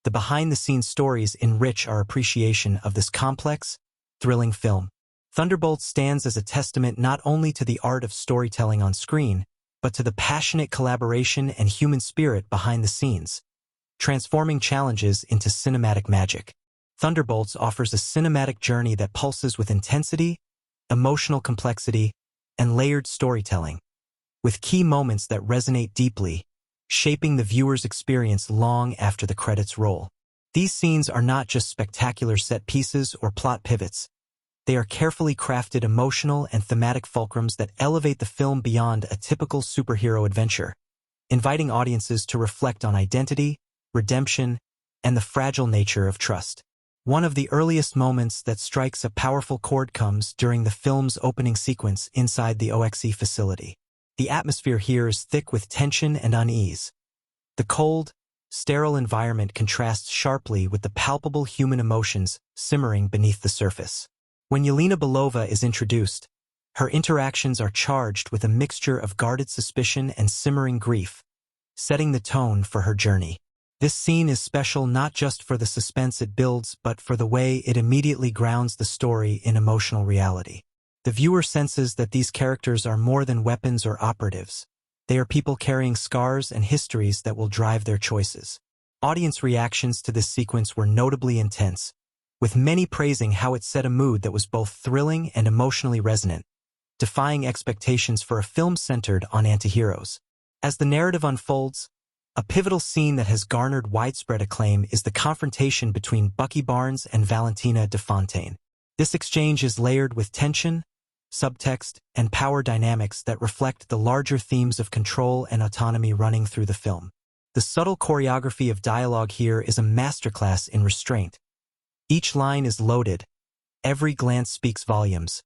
the behind-the-scenes stories enrich our appreciation of this complex, thrilling film. Thunderbolts stands as a testament not only to the art of storytelling on screen, but to the passionate collaboration and human spirit behind the scenes, transforming challenges into cinematic magic. Thunderbolts offers a cinematic journey that pulses with intensity, emotional complexity, and layered storytelling, with key moments that resonate deeply, shaping the viewer's experience long after the credits roll. These scenes are not just spectacular set pieces or plot pivots. They are carefully crafted emotional and thematic fulcrums that elevate the film beyond a typical superhero adventure, inviting audiences to reflect on identity, redemption, and the fragile nature of trust. One of the earliest moments that strikes a powerful chord comes during the film's opening sequence inside the OXE facility. The atmosphere here is thick with tension and unease. The cold, sterile environment contrasts sharply with the palpable human emotions simmering beneath the surface. When Yelena Belova is introduced, her interactions are charged with a mixture of guarded suspicion and simmering grief, setting the tone for her journey. This scene is special not just for the suspense it builds, but for the way it immediately grounds the story in emotional reality. The viewer senses that these characters are more than weapons or operatives. They are people carrying scars and histories that will drive their choices. Audience reactions to this sequence were notably intense, with many praising how it set a mood that was both thrilling and emotionally resonant, defying expectations for a film centered on antiheroes. As the narrative unfolds, a pivotal scene that has garnered widespread acclaim is the confrontation between Bucky Barnes and Valentina de Fontaine. This exchange is layered with tension, subtext, and power dynamics that reflect the larger themes of control and autonomy running through the film. The subtle choreography of dialogue here is a masterclass in restraint. Each line is loaded, every glance speaks volumes,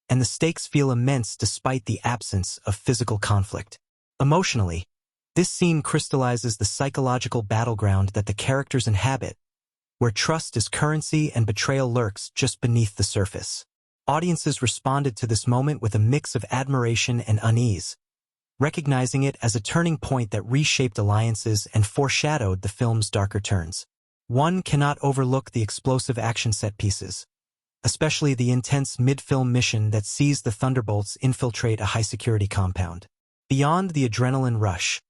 and the stakes feel immense despite the absence of physical conflict. Emotionally, this scene crystallizes the psychological battleground that the characters inhabit, where trust is currency and betrayal lurks just beneath the surface. Audiences responded to this moment with a mix of admiration and unease, recognizing it as a turning point that reshaped alliances and foreshadowed the film's darker turns. One cannot overlook the explosive action set pieces, especially the intense mid-film mission that sees the Thunderbolts infiltrate a high-security compound. Beyond the adrenaline rush,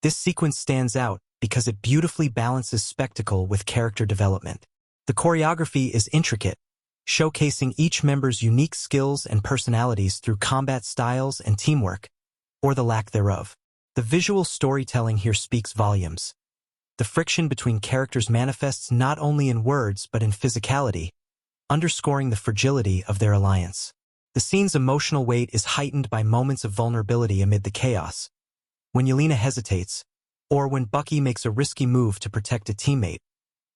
this sequence stands out because it beautifully balances spectacle with character development. The choreography is intricate, showcasing each member's unique skills and personalities through combat styles and teamwork, or the lack thereof. The visual storytelling here speaks volumes. The friction between characters manifests not only in words but in physicality, underscoring the fragility of their alliance. The scene's emotional weight is heightened by moments of vulnerability amid the chaos. When Yelena hesitates, or when Bucky makes a risky move to protect a teammate,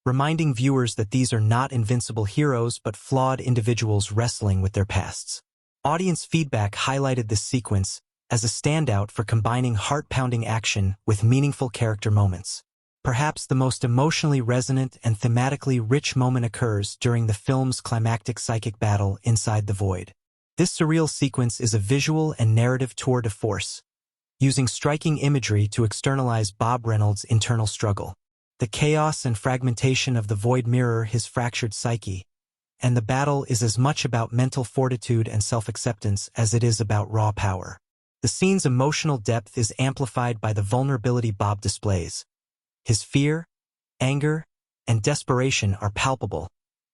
reminding viewers that these are not invincible heroes but flawed individuals wrestling with their pasts. Audience feedback highlighted this sequence as a standout for combining heart-pounding action with meaningful character moments. Perhaps the most emotionally resonant and thematically rich moment occurs during the film's climactic psychic battle inside the void. This surreal sequence is a visual and narrative tour de force, using striking imagery to externalize Bob Reynolds' internal struggle. The chaos and fragmentation of the void mirror his fractured psyche, and the battle is as much about mental fortitude and self-acceptance as it is about raw power. The scene's emotional depth is amplified by the vulnerability Bob displays. His fear, anger, and desperation are palpable,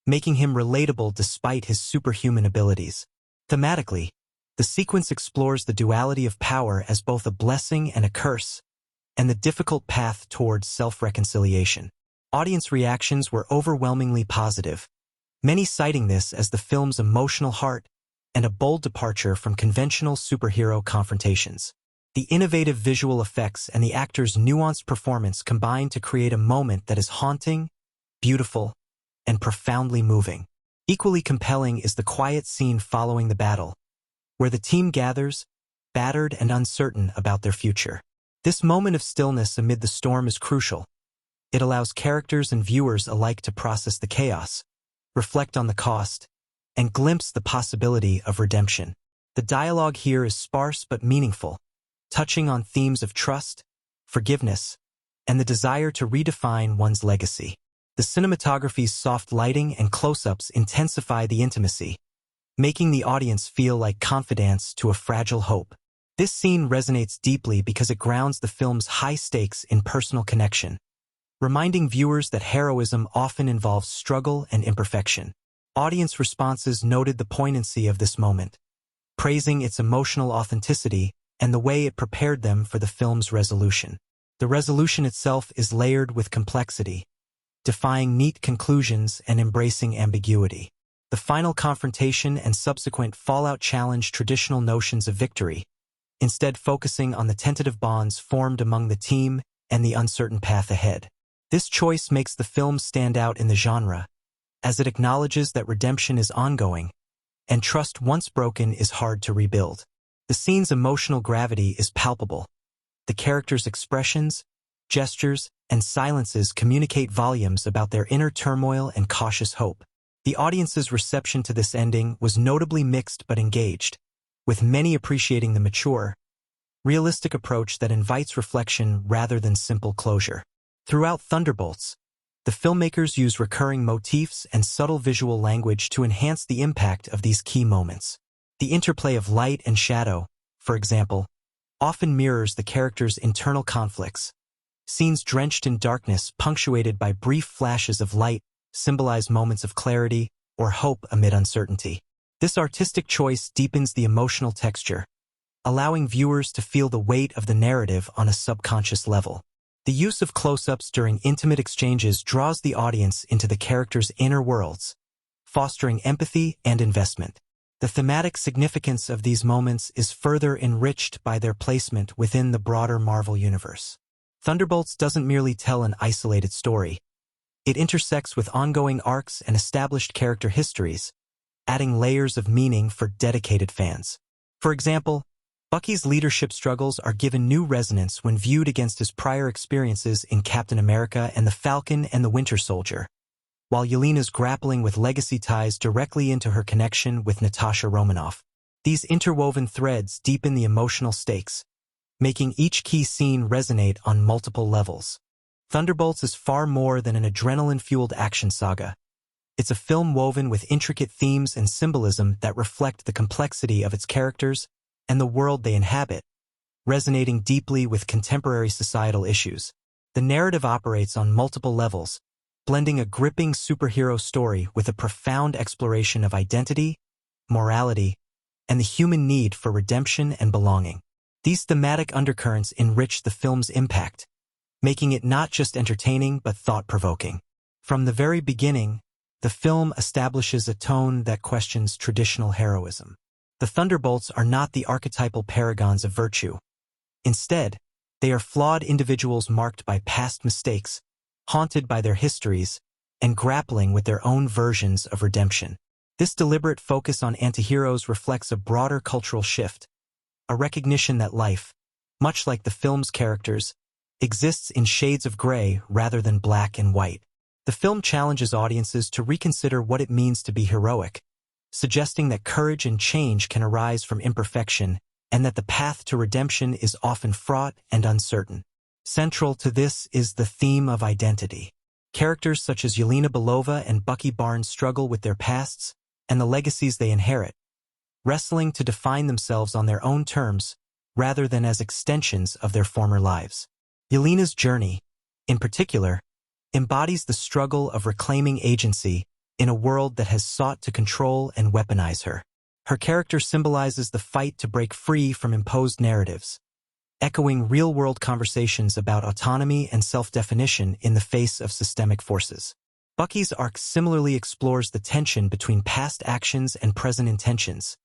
making him relatable despite his superhuman abilities. Thematically, the sequence explores the duality of power as both a blessing and a curse, and the difficult path towards self-reconciliation. Audience reactions were overwhelmingly positive, many citing this as the film's emotional heart and a bold departure from conventional superhero confrontations. The innovative visual effects and the actor's nuanced performance combine to create a moment that is haunting, beautiful, and profoundly moving. Equally compelling is the quiet scene following the battle, where the team gathers, battered and uncertain about their future. This moment of stillness amid the storm is crucial. It allows characters and viewers alike to process the chaos, reflect on the cost, and glimpse the possibility of redemption. The dialogue here is sparse but meaningful, touching on themes of trust, forgiveness, and the desire to redefine one's legacy. The cinematography's soft lighting and close-ups intensify the intimacy, making the audience feel like confidants to a fragile hope. This scene resonates deeply because it grounds the film's high stakes in personal connection, reminding viewers that heroism often involves struggle and imperfection. Audience responses noted the poignancy of this moment, praising its emotional authenticity and the way it prepared them for the film's resolution. The resolution itself is layered with complexity, defying neat conclusions and embracing ambiguity. The final confrontation and subsequent fallout challenge traditional notions of victory, instead focusing on the tentative bonds formed among the team and the uncertain path ahead. This choice makes the film stand out in the genre, as it acknowledges that redemption is ongoing, and trust once broken is hard to rebuild. The scene's emotional gravity is palpable. The characters' expressions, gestures, and silences communicate volumes about their inner turmoil and cautious hope. The audience's reception to this ending was notably mixed but engaged, with many appreciating the mature, realistic approach that invites reflection rather than simple closure. Throughout Thunderbolts, the filmmakers use recurring motifs and subtle visual language to enhance the impact of these key moments. The interplay of light and shadow, for example, often mirrors the characters' internal conflicts. Scenes drenched in darkness, punctuated by brief flashes of light, symbolize moments of clarity or hope amid uncertainty. This artistic choice deepens the emotional texture, allowing viewers to feel the weight of the narrative on a subconscious level. The use of close-ups during intimate exchanges draws the audience into the characters' inner worlds, fostering empathy and investment. The thematic significance of these moments is further enriched by their placement within the broader Marvel universe. Thunderbolts doesn't merely tell an isolated story. It intersects with ongoing arcs and established character histories, adding layers of meaning for dedicated fans. For example, Bucky's leadership struggles are given new resonance when viewed against his prior experiences in Captain America and the Falcon and the Winter Soldier, while Yelena's grappling with legacy ties directly into her connection with Natasha Romanoff. These interwoven threads deepen the emotional stakes, making each key scene resonate on multiple levels. Thunderbolts is far more than an adrenaline-fueled action saga. It's a film woven with intricate themes and symbolism that reflect the complexity of its characters and the world they inhabit, resonating deeply with contemporary societal issues. The narrative operates on multiple levels, blending a gripping superhero story with a profound exploration of identity, morality, and the human need for redemption and belonging. These thematic undercurrents enrich the film's impact, making it not just entertaining but thought-provoking. From the very beginning, the film establishes a tone that questions traditional heroism. The Thunderbolts are not the archetypal paragons of virtue. Instead, they are flawed individuals marked by past mistakes, haunted by their histories, and grappling with their own versions of redemption. This deliberate focus on antiheroes reflects a broader cultural shift, a recognition that life, much like the film's characters, exists in shades of gray rather than black and white. The film challenges audiences to reconsider what it means to be heroic, suggesting that courage and change can arise from imperfection and that the path to redemption is often fraught and uncertain. Central to this is the theme of identity. Characters such as Yelena Belova and Bucky Barnes struggle with their pasts and the legacies they inherit, wrestling to define themselves on their own terms rather than as extensions of their former lives. Yelena's journey, in particular, embodies the struggle of reclaiming agency in a world that has sought to control and weaponize her. Her character symbolizes the fight to break free from imposed narratives, echoing real-world conversations about autonomy and self-definition in the face of systemic forces. Bucky's arc similarly explores the tension between past actions and present intentions,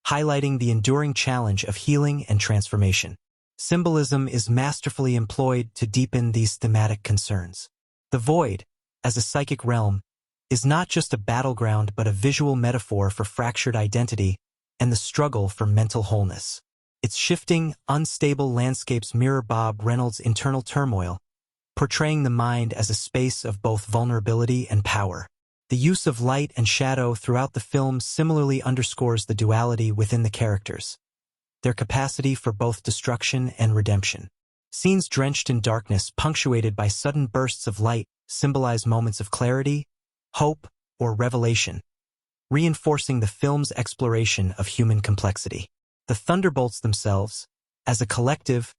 highlighting the enduring challenge of healing and transformation. Symbolism is masterfully employed to deepen these thematic concerns. The Void, as a psychic realm, is not just a battleground but a visual metaphor for fractured identity and the struggle for mental wholeness. Its shifting, unstable landscapes mirror Bob Reynolds' internal turmoil, portraying the mind as a space of both vulnerability and power. The use of light and shadow throughout the film similarly underscores the duality within the characters, their capacity for both destruction and redemption. Scenes drenched in darkness, punctuated by sudden bursts of light, symbolize moments of clarity, hope, or revelation, reinforcing the film's exploration of human complexity. The Thunderbolts themselves, as a collective,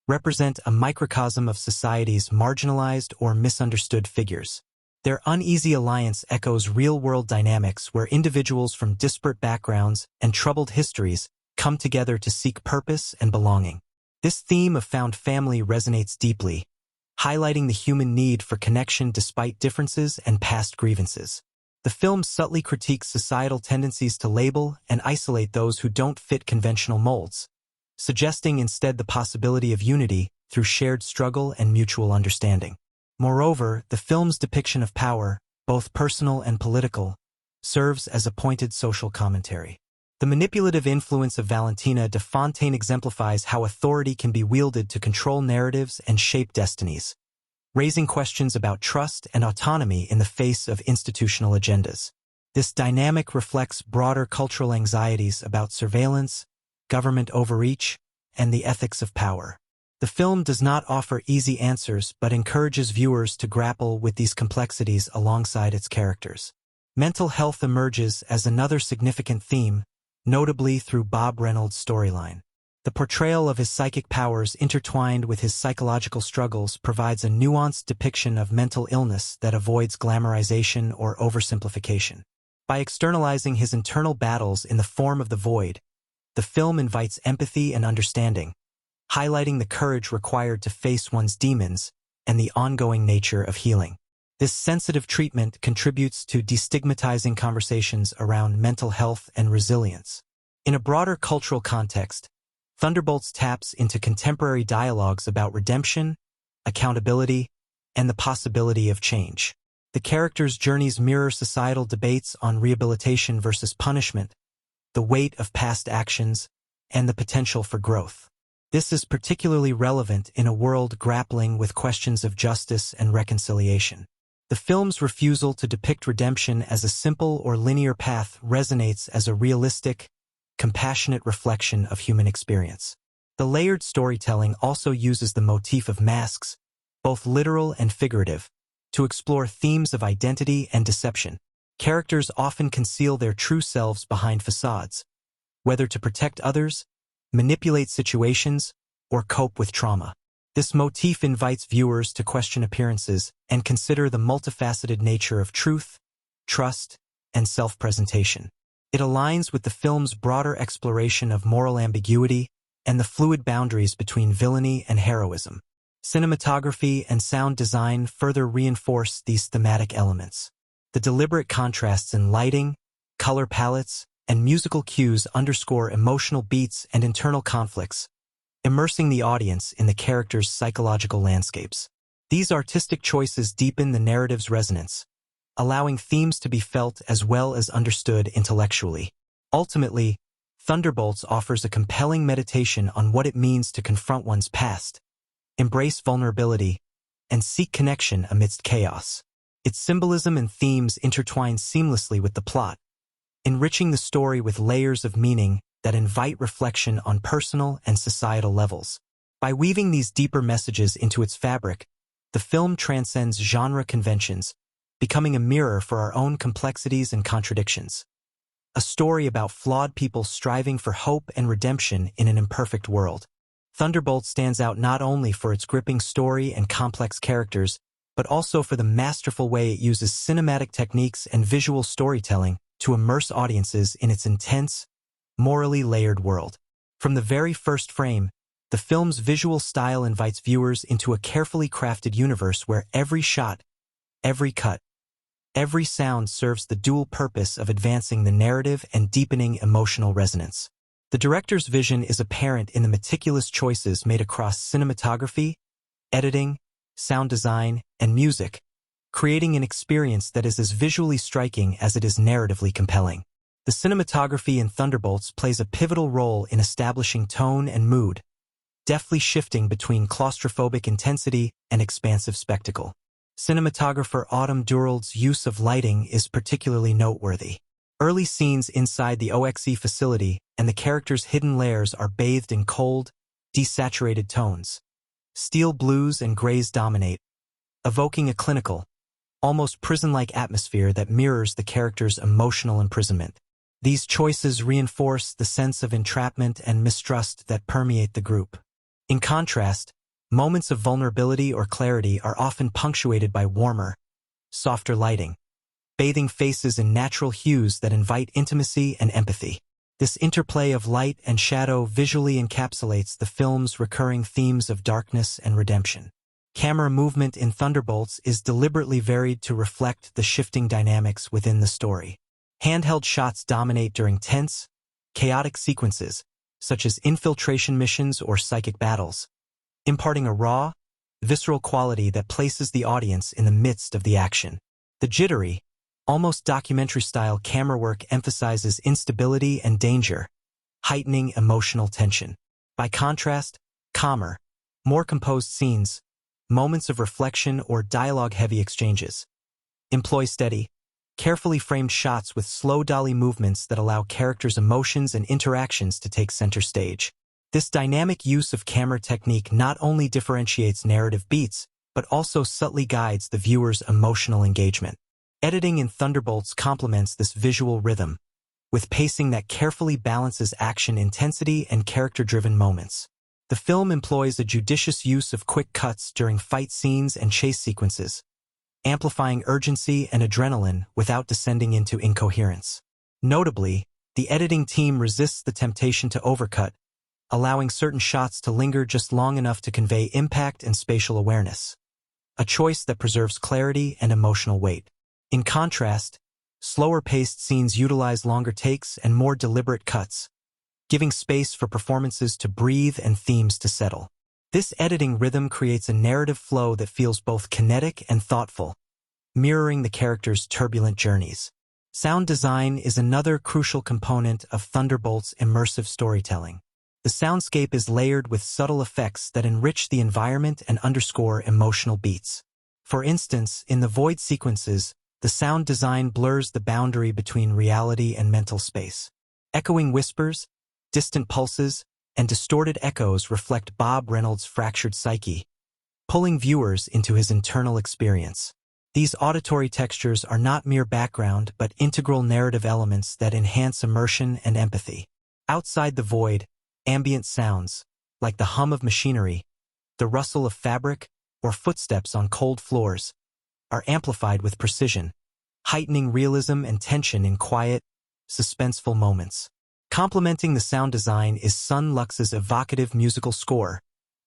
represent a microcosm of society's marginalized or misunderstood figures. Their uneasy alliance echoes real-world dynamics where individuals from disparate backgrounds and troubled histories come together to seek purpose and belonging. This theme of found family resonates deeply, highlighting the human need for connection despite differences and past grievances. The film subtly critiques societal tendencies to label and isolate those who don't fit conventional molds, suggesting instead the possibility of unity through shared struggle and mutual understanding. Moreover, the film's depiction of power, both personal and political, serves as a pointed social commentary. The manipulative influence of Valentina de Fontaine exemplifies how authority can be wielded to control narratives and shape destinies, raising questions about trust and autonomy in the face of institutional agendas. This dynamic reflects broader cultural anxieties about surveillance, government overreach, and the ethics of power. The film does not offer easy answers but encourages viewers to grapple with these complexities alongside its characters. Mental health emerges as another significant theme, notably through Bob Reynolds' storyline. The portrayal of his psychic powers intertwined with his psychological struggles provides a nuanced depiction of mental illness that avoids glamorization or oversimplification. By externalizing his internal battles in the form of the void, the film invites empathy and understanding, highlighting the courage required to face one's demons and the ongoing nature of healing. This sensitive treatment contributes to destigmatizing conversations around mental health and resilience. In a broader cultural context, Thunderbolts taps into contemporary dialogues about redemption, accountability, and the possibility of change. The characters' journeys mirror societal debates on rehabilitation versus punishment, the weight of past actions, and the potential for growth. This is particularly relevant in a world grappling with questions of justice and reconciliation. The film's refusal to depict redemption as a simple or linear path resonates as a realistic, compassionate reflection of human experience. The layered storytelling also uses the motif of masks, both literal and figurative, to explore themes of identity and deception. Characters often conceal their true selves behind facades, whether to protect others, manipulate situations, or cope with trauma. This motif invites viewers to question appearances and consider the multifaceted nature of truth, trust, and self-presentation. It aligns with the film's broader exploration of moral ambiguity and the fluid boundaries between villainy and heroism. Cinematography and sound design further reinforce these thematic elements. The deliberate contrasts in lighting, color palettes, and musical cues underscore emotional beats and internal conflicts, immersing the audience in the characters' psychological landscapes. These artistic choices deepen the narrative's resonance, allowing themes to be felt as well as understood intellectually. Ultimately, Thunderbolts offers a compelling meditation on what it means to confront one's past, embrace vulnerability, and seek connection amidst chaos. Its symbolism and themes intertwine seamlessly with the plot, enriching the story with layers of meaning that invite reflection on personal and societal levels. By weaving these deeper messages into its fabric, the film transcends genre conventions, becoming a mirror for our own complexities and contradictions. A story about flawed people striving for hope and redemption in an imperfect world. Thunderbolts stands out not only for its gripping story and complex characters, but also for the masterful way it uses cinematic techniques and visual storytelling to immerse audiences in its intense, morally layered world. From the very first frame, the film's visual style invites viewers into a carefully crafted universe where every shot, every cut, every sound serves the dual purpose of advancing the narrative and deepening emotional resonance. The director's vision is apparent in the meticulous choices made across cinematography, editing, sound design, and music, creating an experience that is as visually striking as it is narratively compelling. The cinematography in Thunderbolts plays a pivotal role in establishing tone and mood, deftly shifting between claustrophobic intensity and expansive spectacle. Cinematographer Autumn Durald's use of lighting is particularly noteworthy. Early scenes inside the OXE facility and the characters' hidden lairs are bathed in cold, desaturated tones. Steel blues and grays dominate, evoking a clinical, almost prison-like atmosphere that mirrors the characters' emotional imprisonment. These choices reinforce the sense of entrapment and mistrust that permeate the group. In contrast, moments of vulnerability or clarity are often punctuated by warmer, softer lighting, bathing faces in natural hues that invite intimacy and empathy. This interplay of light and shadow visually encapsulates the film's recurring themes of darkness and redemption. Camera movement in Thunderbolts is deliberately varied to reflect the shifting dynamics within the story. Handheld shots dominate during tense, chaotic sequences, such as infiltration missions or psychic battles, imparting a raw, visceral quality that places the audience in the midst of the action. The jittery, almost documentary-style camera work emphasizes instability and danger, heightening emotional tension. By contrast, calmer, more composed scenes, moments of reflection or dialogue-heavy exchanges, employ steady, carefully framed shots with slow dolly movements that allow characters' emotions and interactions to take center stage. This dynamic use of camera technique not only differentiates narrative beats, but also subtly guides the viewer's emotional engagement. Editing in Thunderbolts complements this visual rhythm, with pacing that carefully balances action intensity and character-driven moments. The film employs a judicious use of quick cuts during fight scenes and chase sequences, amplifying urgency and adrenaline without descending into incoherence. Notably, the editing team resists the temptation to overcut, allowing certain shots to linger just long enough to convey impact and spatial awareness, a choice that preserves clarity and emotional weight. In contrast, slower-paced scenes utilize longer takes and more deliberate cuts, giving space for performances to breathe and themes to settle. This editing rhythm creates a narrative flow that feels both kinetic and thoughtful, mirroring the characters' turbulent journeys. Sound design is another crucial component of Thunderbolts' immersive storytelling. The soundscape is layered with subtle effects that enrich the environment and underscore emotional beats. For instance, in the void sequences, the sound design blurs the boundary between reality and mental space. Echoing whispers, distant pulses, and distorted echoes reflect Bob Reynolds' fractured psyche, pulling viewers into his internal experience. These auditory textures are not mere background but integral narrative elements that enhance immersion and empathy. Outside the void, ambient sounds, like the hum of machinery, the rustle of fabric, or footsteps on cold floors, are amplified with precision, heightening realism and tension in quiet, suspenseful moments. Complementing the sound design is Sun Lux's evocative musical score,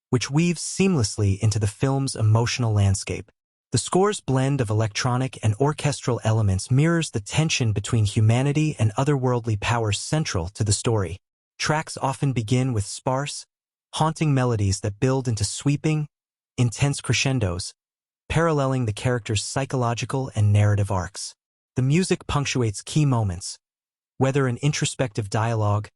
which weaves seamlessly into the film's emotional landscape. The score's blend of electronic and orchestral elements mirrors the tension between humanity and otherworldly powers central to the story. Tracks often begin with sparse, haunting melodies that build into sweeping, intense crescendos, paralleling the characters' psychological and narrative arcs. The music punctuates key moments, whether an introspective dialogue,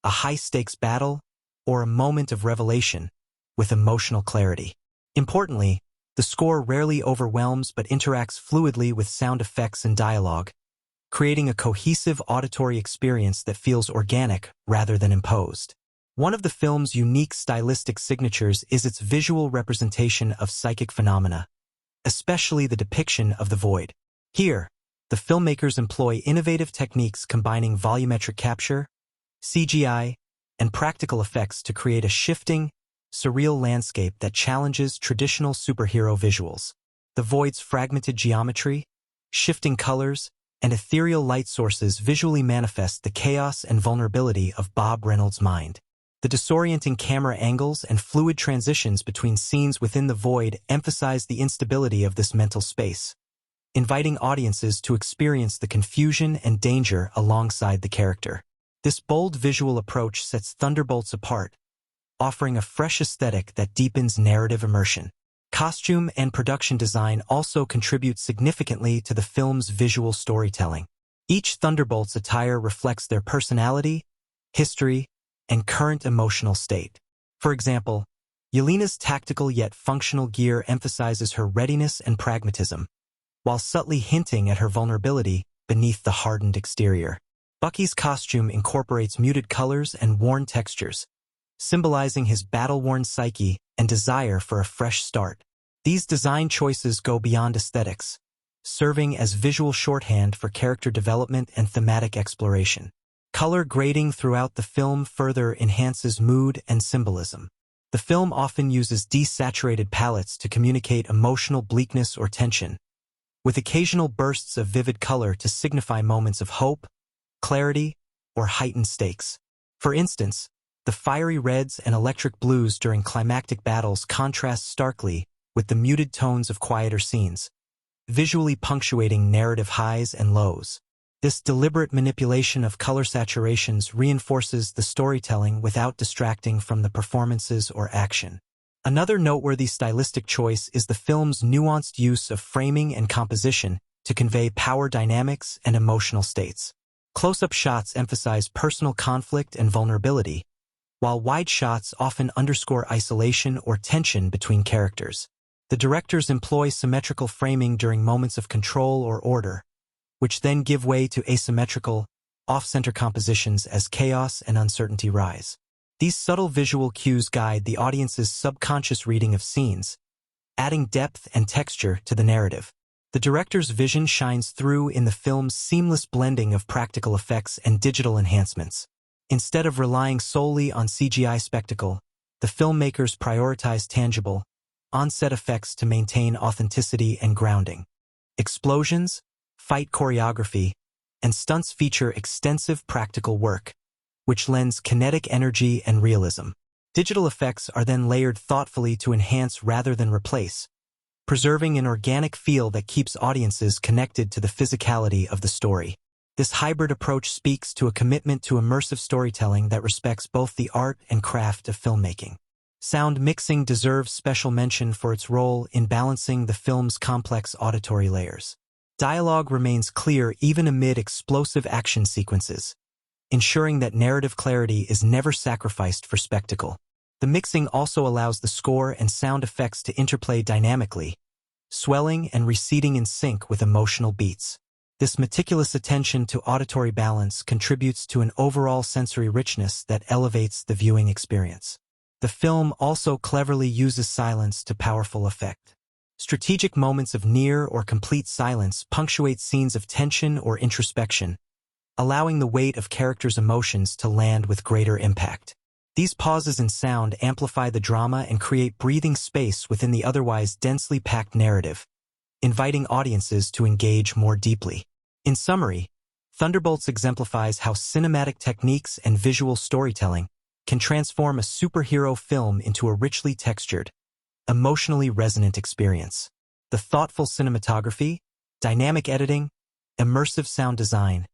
a high-stakes battle, or a moment of revelation, with emotional clarity. Importantly, the score rarely overwhelms but interacts fluidly with sound effects and dialogue, creating a cohesive auditory experience that feels organic rather than imposed. One of the film's unique stylistic signatures is its visual representation of psychic phenomena, especially the depiction of the void. Here, the filmmakers employ innovative techniques combining volumetric capture, CGI, and practical effects to create a shifting, surreal landscape that challenges traditional superhero visuals. The void's fragmented geometry, shifting colors, and ethereal light sources visually manifest the chaos and vulnerability of Bob Reynolds' mind. The disorienting camera angles and fluid transitions between scenes within the void emphasize the instability of this mental space, inviting audiences to experience the confusion and danger alongside the character. This bold visual approach sets Thunderbolts apart, offering a fresh aesthetic that deepens narrative immersion. Costume and production design also contribute significantly to the film's visual storytelling. Each Thunderbolts attire reflects their personality, history, and current emotional state. For example, Yelena's tactical yet functional gear emphasizes her readiness and pragmatism, while subtly hinting at her vulnerability beneath the hardened exterior. Bucky's costume incorporates muted colors and worn textures, symbolizing his battle-worn psyche and desire for a fresh start. These design choices go beyond aesthetics, serving as visual shorthand for character development and thematic exploration. Color grading throughout the film further enhances mood and symbolism. The film often uses desaturated palettes to communicate emotional bleakness or tension, with occasional bursts of vivid color to signify moments of hope, clarity, or heightened stakes. For instance, the fiery reds and electric blues during climactic battles contrast starkly with the muted tones of quieter scenes, visually punctuating narrative highs and lows. This deliberate manipulation of color saturations reinforces the storytelling without distracting from the performances or action. Another noteworthy stylistic choice is the film's nuanced use of framing and composition to convey power dynamics and emotional states. Close-up shots emphasize personal conflict and vulnerability, while wide shots often underscore isolation or tension between characters. The directors employ symmetrical framing during moments of control or order, which then give way to asymmetrical, off-center compositions as chaos and uncertainty rise. These subtle visual cues guide the audience's subconscious reading of scenes, adding depth and texture to the narrative. The director's vision shines through in the film's seamless blending of practical effects and digital enhancements. Instead of relying solely on CGI spectacle, the filmmakers prioritize tangible, on-set effects to maintain authenticity and grounding. Explosions, fight choreography, and stunts feature extensive practical work, which lends kinetic energy and realism. Digital effects are then layered thoughtfully to enhance rather than replace, preserving an organic feel that keeps audiences connected to the physicality of the story. This hybrid approach speaks to a commitment to immersive storytelling that respects both the art and craft of filmmaking. Sound mixing deserves special mention for its role in balancing the film's complex auditory layers. Dialogue remains clear even amid explosive action sequences, ensuring that narrative clarity is never sacrificed for spectacle. The mixing also allows the score and sound effects to interplay dynamically, swelling and receding in sync with emotional beats. This meticulous attention to auditory balance contributes to an overall sensory richness that elevates the viewing experience. The film also cleverly uses silence to powerful effect. Strategic moments of near or complete silence punctuate scenes of tension or introspection, allowing the weight of characters' emotions to land with greater impact. These pauses in sound amplify the drama and create breathing space within the otherwise densely packed narrative, inviting audiences to engage more deeply. In summary, Thunderbolts exemplifies how cinematic techniques and visual storytelling can transform a superhero film into a richly textured, emotionally resonant experience. The thoughtful cinematography, dynamic editing, immersive sound design,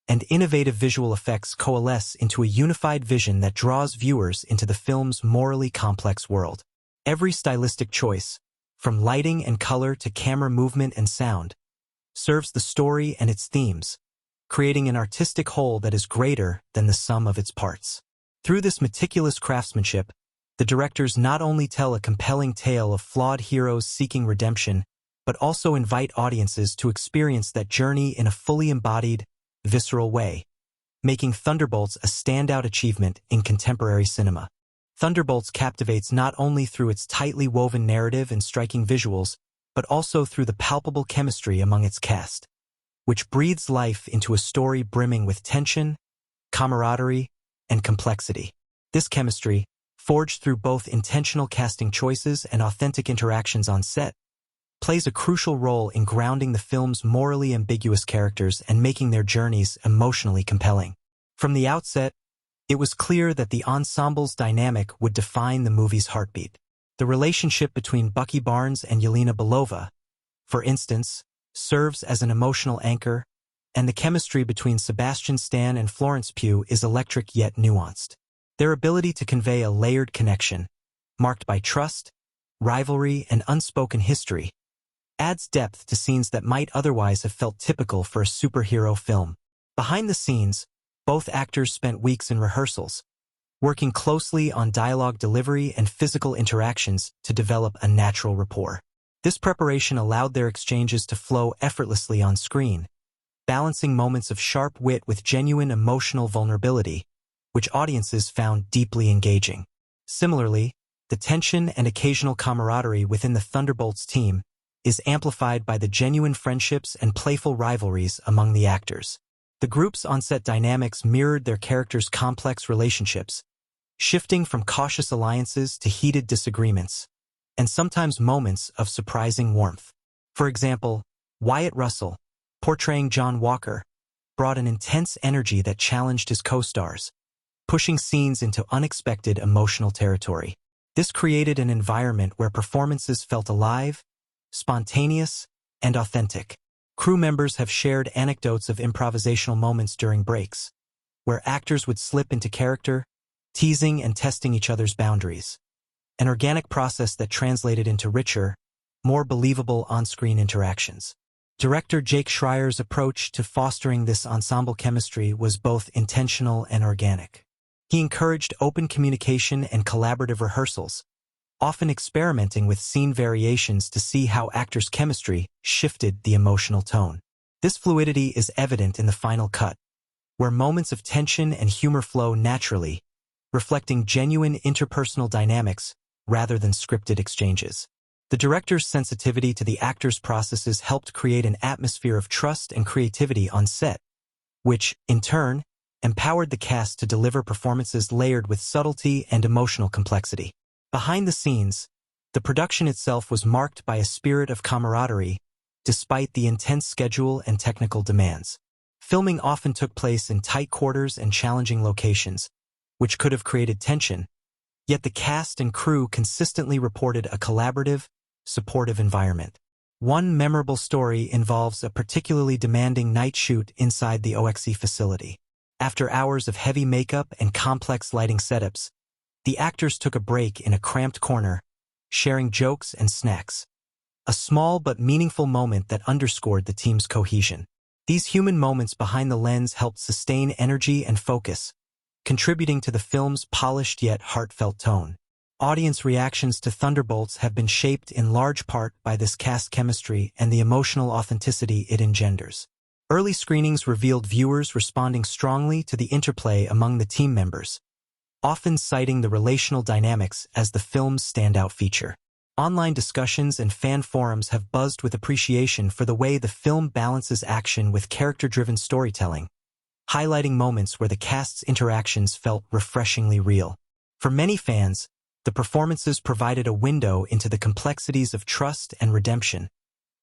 and innovative visual effects coalesce into a unified vision that draws viewers into the film's morally complex world. Every stylistic choice, from lighting and color to camera movement and sound, serves the story and its themes, creating an artistic whole that is greater than the sum of its parts. Through this meticulous craftsmanship, the directors not only tell a compelling tale of flawed heroes seeking redemption, but also invite audiences to experience that journey in a fully embodied, visceral way, making Thunderbolts a standout achievement in contemporary cinema. Thunderbolts captivates not only through its tightly woven narrative and striking visuals, but also through the palpable chemistry among its cast, which breathes life into a story brimming with tension, camaraderie, and complexity. This chemistry, forged through both intentional casting choices and authentic interactions on set, plays a crucial role in grounding the film's morally ambiguous characters and making their journeys emotionally compelling. From the outset, it was clear that the ensemble's dynamic would define the movie's heartbeat. The relationship between Bucky Barnes and Yelena Belova, for instance, serves as an emotional anchor, and the chemistry between Sebastian Stan and Florence Pugh is electric yet nuanced. Their ability to convey a layered connection, marked by trust, rivalry, and unspoken history, adds depth to scenes that might otherwise have felt typical for a superhero film. Behind the scenes, both actors spent weeks in rehearsals, working closely on dialogue delivery and physical interactions to develop a natural rapport. This preparation allowed their exchanges to flow effortlessly on screen, balancing moments of sharp wit with genuine emotional vulnerability, which audiences found deeply engaging. Similarly, the tension and occasional camaraderie within the Thunderbolts team is amplified by the genuine friendships and playful rivalries among the actors. The group's on-set dynamics mirrored their characters' complex relationships, shifting from cautious alliances to heated disagreements, and sometimes moments of surprising warmth. For example, Wyatt Russell, portraying John Walker, brought an intense energy that challenged his co-stars, pushing scenes into unexpected emotional territory. This created an environment where performances felt alive, spontaneous, and authentic. Crew members have shared anecdotes of improvisational moments during breaks, where actors would slip into character, teasing and testing each other's boundaries. An organic process that translated into richer, more believable on-screen interactions. Director Jake Schreier's approach to fostering this ensemble chemistry was both intentional and organic. He encouraged open communication and collaborative rehearsals, often experimenting with scene variations to see how actors' chemistry shifted the emotional tone. This fluidity is evident in the final cut, where moments of tension and humor flow naturally, reflecting genuine interpersonal dynamics rather than scripted exchanges. The director's sensitivity to the actors' processes helped create an atmosphere of trust and creativity on set, which, in turn, empowered the cast to deliver performances layered with subtlety and emotional complexity. Behind the scenes, the production itself was marked by a spirit of camaraderie, despite the intense schedule and technical demands. Filming often took place in tight quarters and challenging locations, which could have created tension, yet the cast and crew consistently reported a collaborative, supportive environment. One memorable story involves a particularly demanding night shoot inside the OXE facility. After hours of heavy makeup and complex lighting setups, the actors took a break in a cramped corner, sharing jokes and snacks. A small but meaningful moment that underscored the team's cohesion. These human moments behind the lens helped sustain energy and focus, contributing to the film's polished yet heartfelt tone. Audience reactions to Thunderbolts have been shaped in large part by this cast chemistry and the emotional authenticity it engenders. Early screenings revealed viewers responding strongly to the interplay among the team members, often citing the relational dynamics as the film's standout feature. Online discussions and fan forums have buzzed with appreciation for the way the film balances action with character-driven storytelling, highlighting moments where the cast's interactions felt refreshingly real. For many fans, the performances provided a window into the complexities of trust and redemption,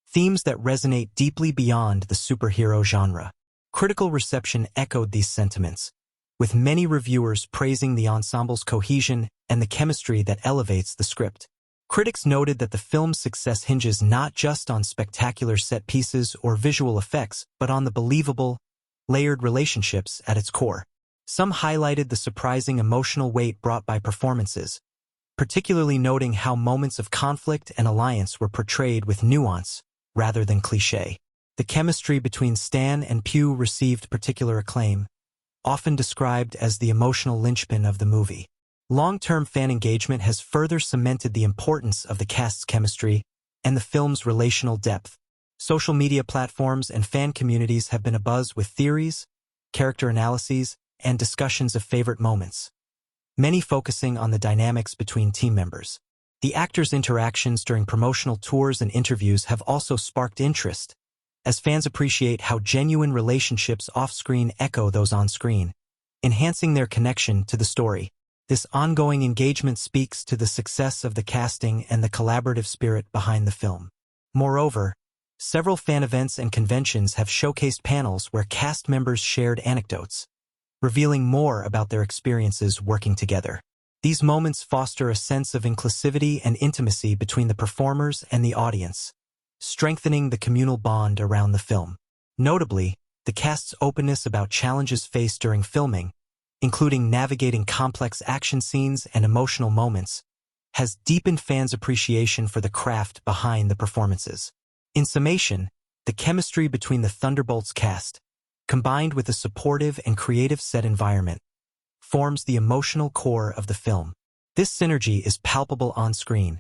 themes that resonate deeply beyond the superhero genre. Critical reception echoed these sentiments, with many reviewers praising the ensemble's cohesion and the chemistry that elevates the script. Critics noted that the film's success hinges not just on spectacular set pieces or visual effects, but on the believable, layered relationships at its core. Some highlighted the surprising emotional weight brought by performances, particularly noting how moments of conflict and alliance were portrayed with nuance rather than cliché. The chemistry between Stan and Pugh received particular acclaim, often described as the emotional linchpin of the movie. Long-term fan engagement has further cemented the importance of the cast's chemistry and the film's relational depth. Social media platforms and fan communities have been abuzz with theories, character analyses, and discussions of favorite moments, many focusing on the dynamics between team members. The actors' interactions during promotional tours and interviews have also sparked interest, as fans appreciate how genuine relationships off-screen echo those on-screen, enhancing their connection to the story. This ongoing engagement speaks to the success of the casting and the collaborative spirit behind the film. Moreover, several fan events and conventions have showcased panels where cast members shared anecdotes, revealing more about their experiences working together. These moments foster a sense of inclusivity and intimacy between the performers and the audience, strengthening the communal bond around the film. Notably, the cast's openness about challenges faced during filming, including navigating complex action scenes and emotional moments, has deepened fans' appreciation for the craft behind the performances. In summation, the chemistry between the Thunderbolts cast, combined with a supportive and creative set environment, forms the emotional core of the film. This synergy is palpable on screen,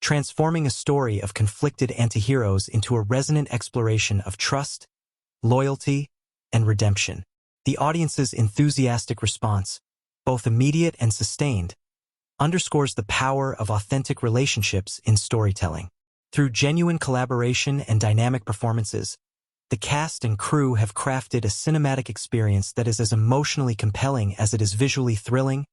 transforming a story of conflicted antiheroes into a resonant exploration of trust, loyalty, and redemption. The audience's enthusiastic response, both immediate and sustained, underscores the power of authentic relationships in storytelling. Through genuine collaboration and dynamic performances, the cast and crew have crafted a cinematic experience that is as emotionally compelling as it is visually thrilling,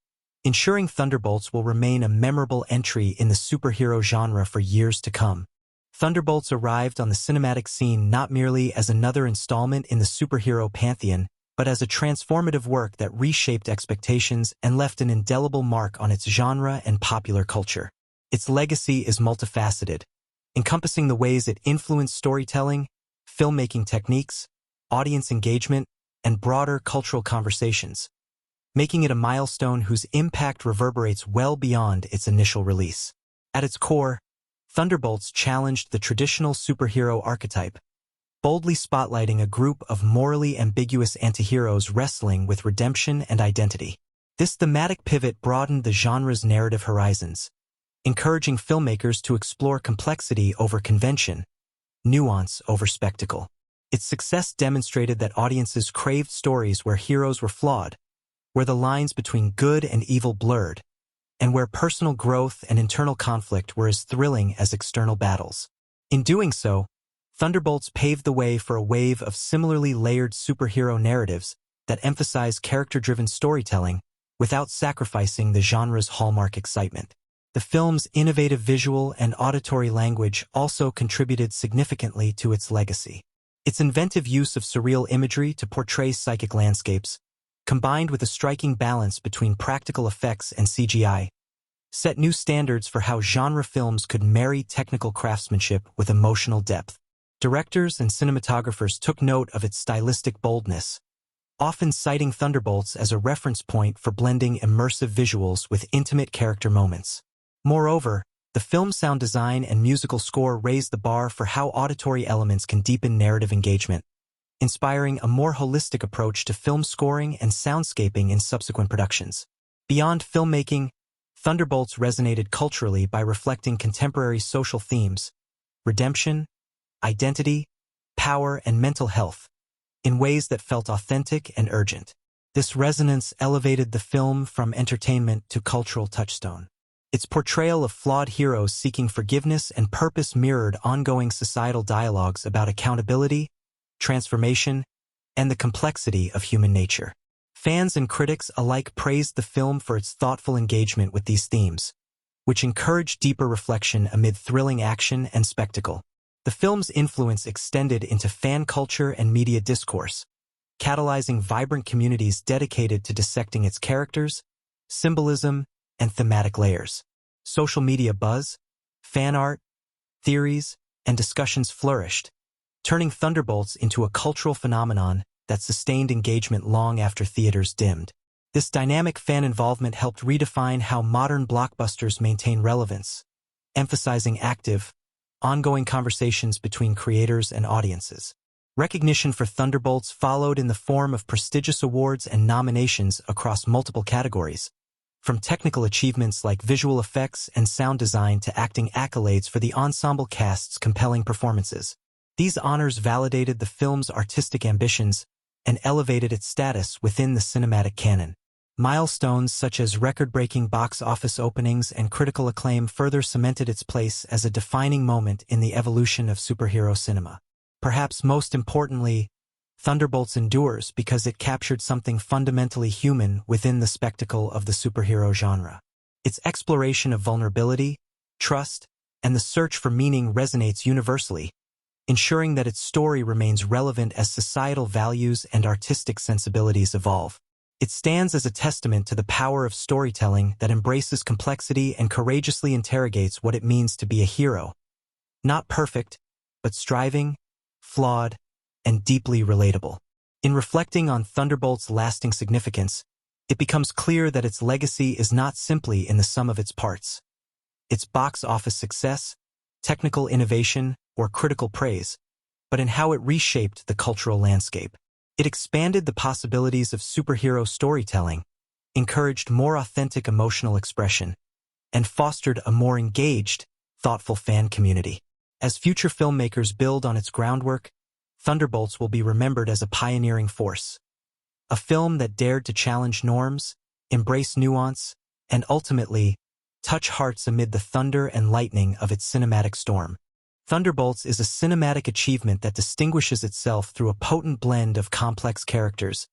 ensuring Thunderbolts will remain a memorable entry in the superhero genre for years to come. Thunderbolts arrived on the cinematic scene not merely as another installment in the superhero pantheon, but as a transformative work that reshaped expectations and left an indelible mark on its genre and popular culture. Its legacy is multifaceted, encompassing the ways it influenced storytelling, filmmaking techniques, audience engagement, and broader cultural conversations, making it a milestone whose impact reverberates well beyond its initial release. At its core, Thunderbolts challenged the traditional superhero archetype, boldly spotlighting a group of morally ambiguous antiheroes wrestling with redemption and identity. This thematic pivot broadened the genre's narrative horizons, encouraging filmmakers to explore complexity over convention, nuance over spectacle. Its success demonstrated that audiences craved stories where heroes were flawed, where the lines between good and evil blurred, and where personal growth and internal conflict were as thrilling as external battles. In doing so, Thunderbolts paved the way for a wave of similarly layered superhero narratives that emphasize character-driven storytelling without sacrificing the genre's hallmark excitement. The film's innovative visual and auditory language also contributed significantly to its legacy. Its inventive use of surreal imagery to portray psychic landscapes, combined with a striking balance between practical effects and CGI, set new standards for how genre films could marry technical craftsmanship with emotional depth. Directors and cinematographers took note of its stylistic boldness, often citing Thunderbolts as a reference point for blending immersive visuals with intimate character moments. Moreover, the film's sound design and musical score raised the bar for how auditory elements can deepen narrative engagement, inspiring a more holistic approach to film scoring and soundscaping in subsequent productions. Beyond filmmaking, Thunderbolts resonated culturally by reflecting contemporary social themes, redemption, identity, power, and mental health, in ways that felt authentic and urgent. This resonance elevated the film from entertainment to cultural touchstone. Its portrayal of flawed heroes seeking forgiveness and purpose mirrored ongoing societal dialogues about accountability, transformation, and the complexity of human nature. Fans and critics alike praised the film for its thoughtful engagement with these themes, which encouraged deeper reflection amid thrilling action and spectacle. The film's influence extended into fan culture and media discourse, catalyzing vibrant communities dedicated to dissecting its characters, symbolism, and thematic layers. Social media buzz, fan art, theories, and discussions flourished, turning Thunderbolts into a cultural phenomenon that sustained engagement long after theaters dimmed. This dynamic fan involvement helped redefine how modern blockbusters maintain relevance, emphasizing active, ongoing conversations between creators and audiences. Recognition for Thunderbolts followed in the form of prestigious awards and nominations across multiple categories, from technical achievements like visual effects and sound design to acting accolades for the ensemble cast's compelling performances. These honors validated the film's artistic ambitions and elevated its status within the cinematic canon. Milestones such as record-breaking box office openings and critical acclaim further cemented its place as a defining moment in the evolution of superhero cinema. Perhaps most importantly, Thunderbolts endures because it captured something fundamentally human within the spectacle of the superhero genre. Its exploration of vulnerability, trust, and the search for meaning resonates universally, ensuring that its story remains relevant as societal values and artistic sensibilities evolve. It stands as a testament to the power of storytelling that embraces complexity and courageously interrogates what it means to be a hero. Not perfect, but striving, flawed, and deeply relatable. In reflecting on Thunderbolt's lasting significance, it becomes clear that its legacy is not simply in the sum of its parts. Its box office success, technical innovation, or critical praise, but in how it reshaped the cultural landscape. It expanded the possibilities of superhero storytelling, encouraged more authentic emotional expression, and fostered a more engaged, thoughtful fan community. As future filmmakers build on its groundwork, Thunderbolts will be remembered as a pioneering force. A film that dared to challenge norms, embrace nuance, and ultimately, touch hearts amid the thunder and lightning of its cinematic storm. Thunderbolts is a cinematic achievement that distinguishes itself through a potent blend of complex characters,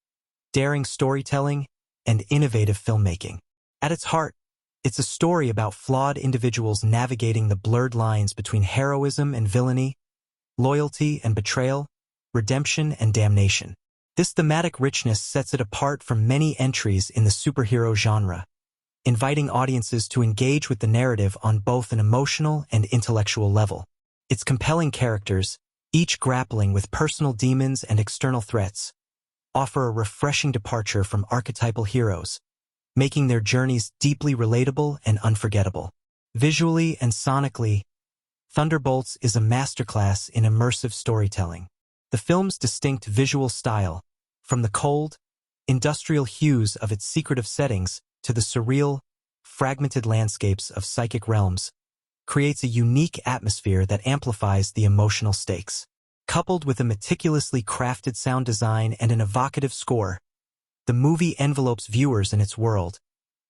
daring storytelling, and innovative filmmaking. At its heart, it's a story about flawed individuals navigating the blurred lines between heroism and villainy, loyalty and betrayal, redemption and damnation. This thematic richness sets it apart from many entries in the superhero genre, inviting audiences to engage with the narrative on both an emotional and intellectual level. Its compelling characters, each grappling with personal demons and external threats, offer a refreshing departure from archetypal heroes, making their journeys deeply relatable and unforgettable. Visually and sonically, Thunderbolts is a masterclass in immersive storytelling. The film's distinct visual style, from the cold, industrial hues of its secretive settings to the surreal, fragmented landscapes of psychic realms, creates a unique atmosphere that amplifies the emotional stakes. Coupled with a meticulously crafted sound design and an evocative score, the movie envelopes viewers in its world,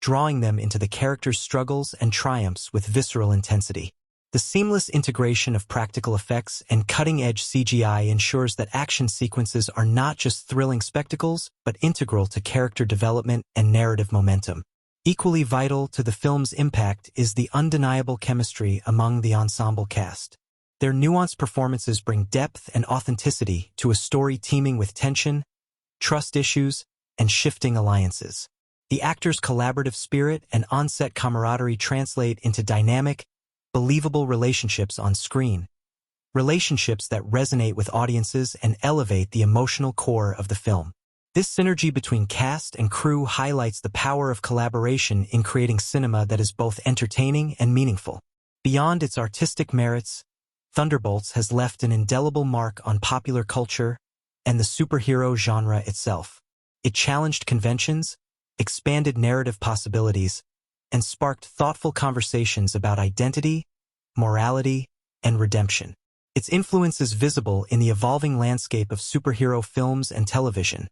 drawing them into the characters' struggles and triumphs with visceral intensity. The seamless integration of practical effects and cutting-edge CGI ensures that action sequences are not just thrilling spectacles, but integral to character development and narrative momentum. Equally vital to the film's impact is the undeniable chemistry among the ensemble cast. Their nuanced performances bring depth and authenticity to a story teeming with tension, trust issues, and shifting alliances. The actors' collaborative spirit and on-set camaraderie translate into dynamic, believable relationships on screen, relationships that resonate with audiences and elevate the emotional core of the film. This synergy between cast and crew highlights the power of collaboration in creating cinema that is both entertaining and meaningful. Beyond its artistic merits, Thunderbolts has left an indelible mark on popular culture and the superhero genre itself. It challenged conventions, expanded narrative possibilities, and sparked thoughtful conversations about identity, morality, and redemption. Its influence is visible in the evolving landscape of superhero films and television,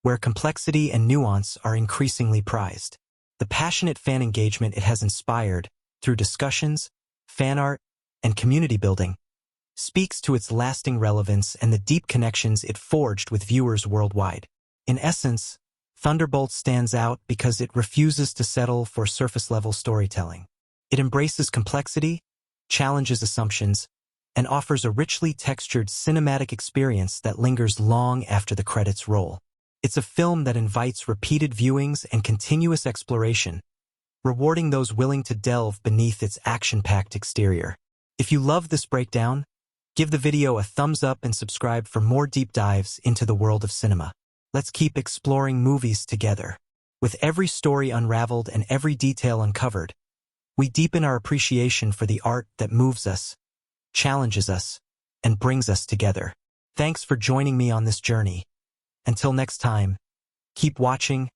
where complexity and nuance are increasingly prized. The passionate fan engagement it has inspired, through discussions, fan art, and community building, speaks to its lasting relevance and the deep connections it forged with viewers worldwide. In essence, Thunderbolts stands out because it refuses to settle for surface-level storytelling. It embraces complexity, challenges assumptions, and offers a richly textured cinematic experience that lingers long after the credits roll. It's a film that invites repeated viewings and continuous exploration, rewarding those willing to delve beneath its action-packed exterior. If you love this breakdown, give the video a thumbs up and subscribe for more deep dives into the world of cinema. Let's keep exploring movies together. With every story unraveled and every detail uncovered, we deepen our appreciation for the art that moves us, challenges us, and brings us together. Thanks for joining me on this journey. Until next time, keep watching,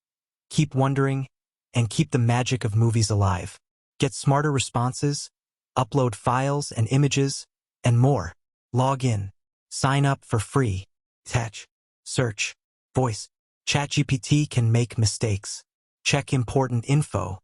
keep wondering, and keep the magic of movies alive. Get smarter responses, upload files and images, and more. Log in, sign up for free. Touch, search, voice. ChatGPT can make mistakes. Check important info.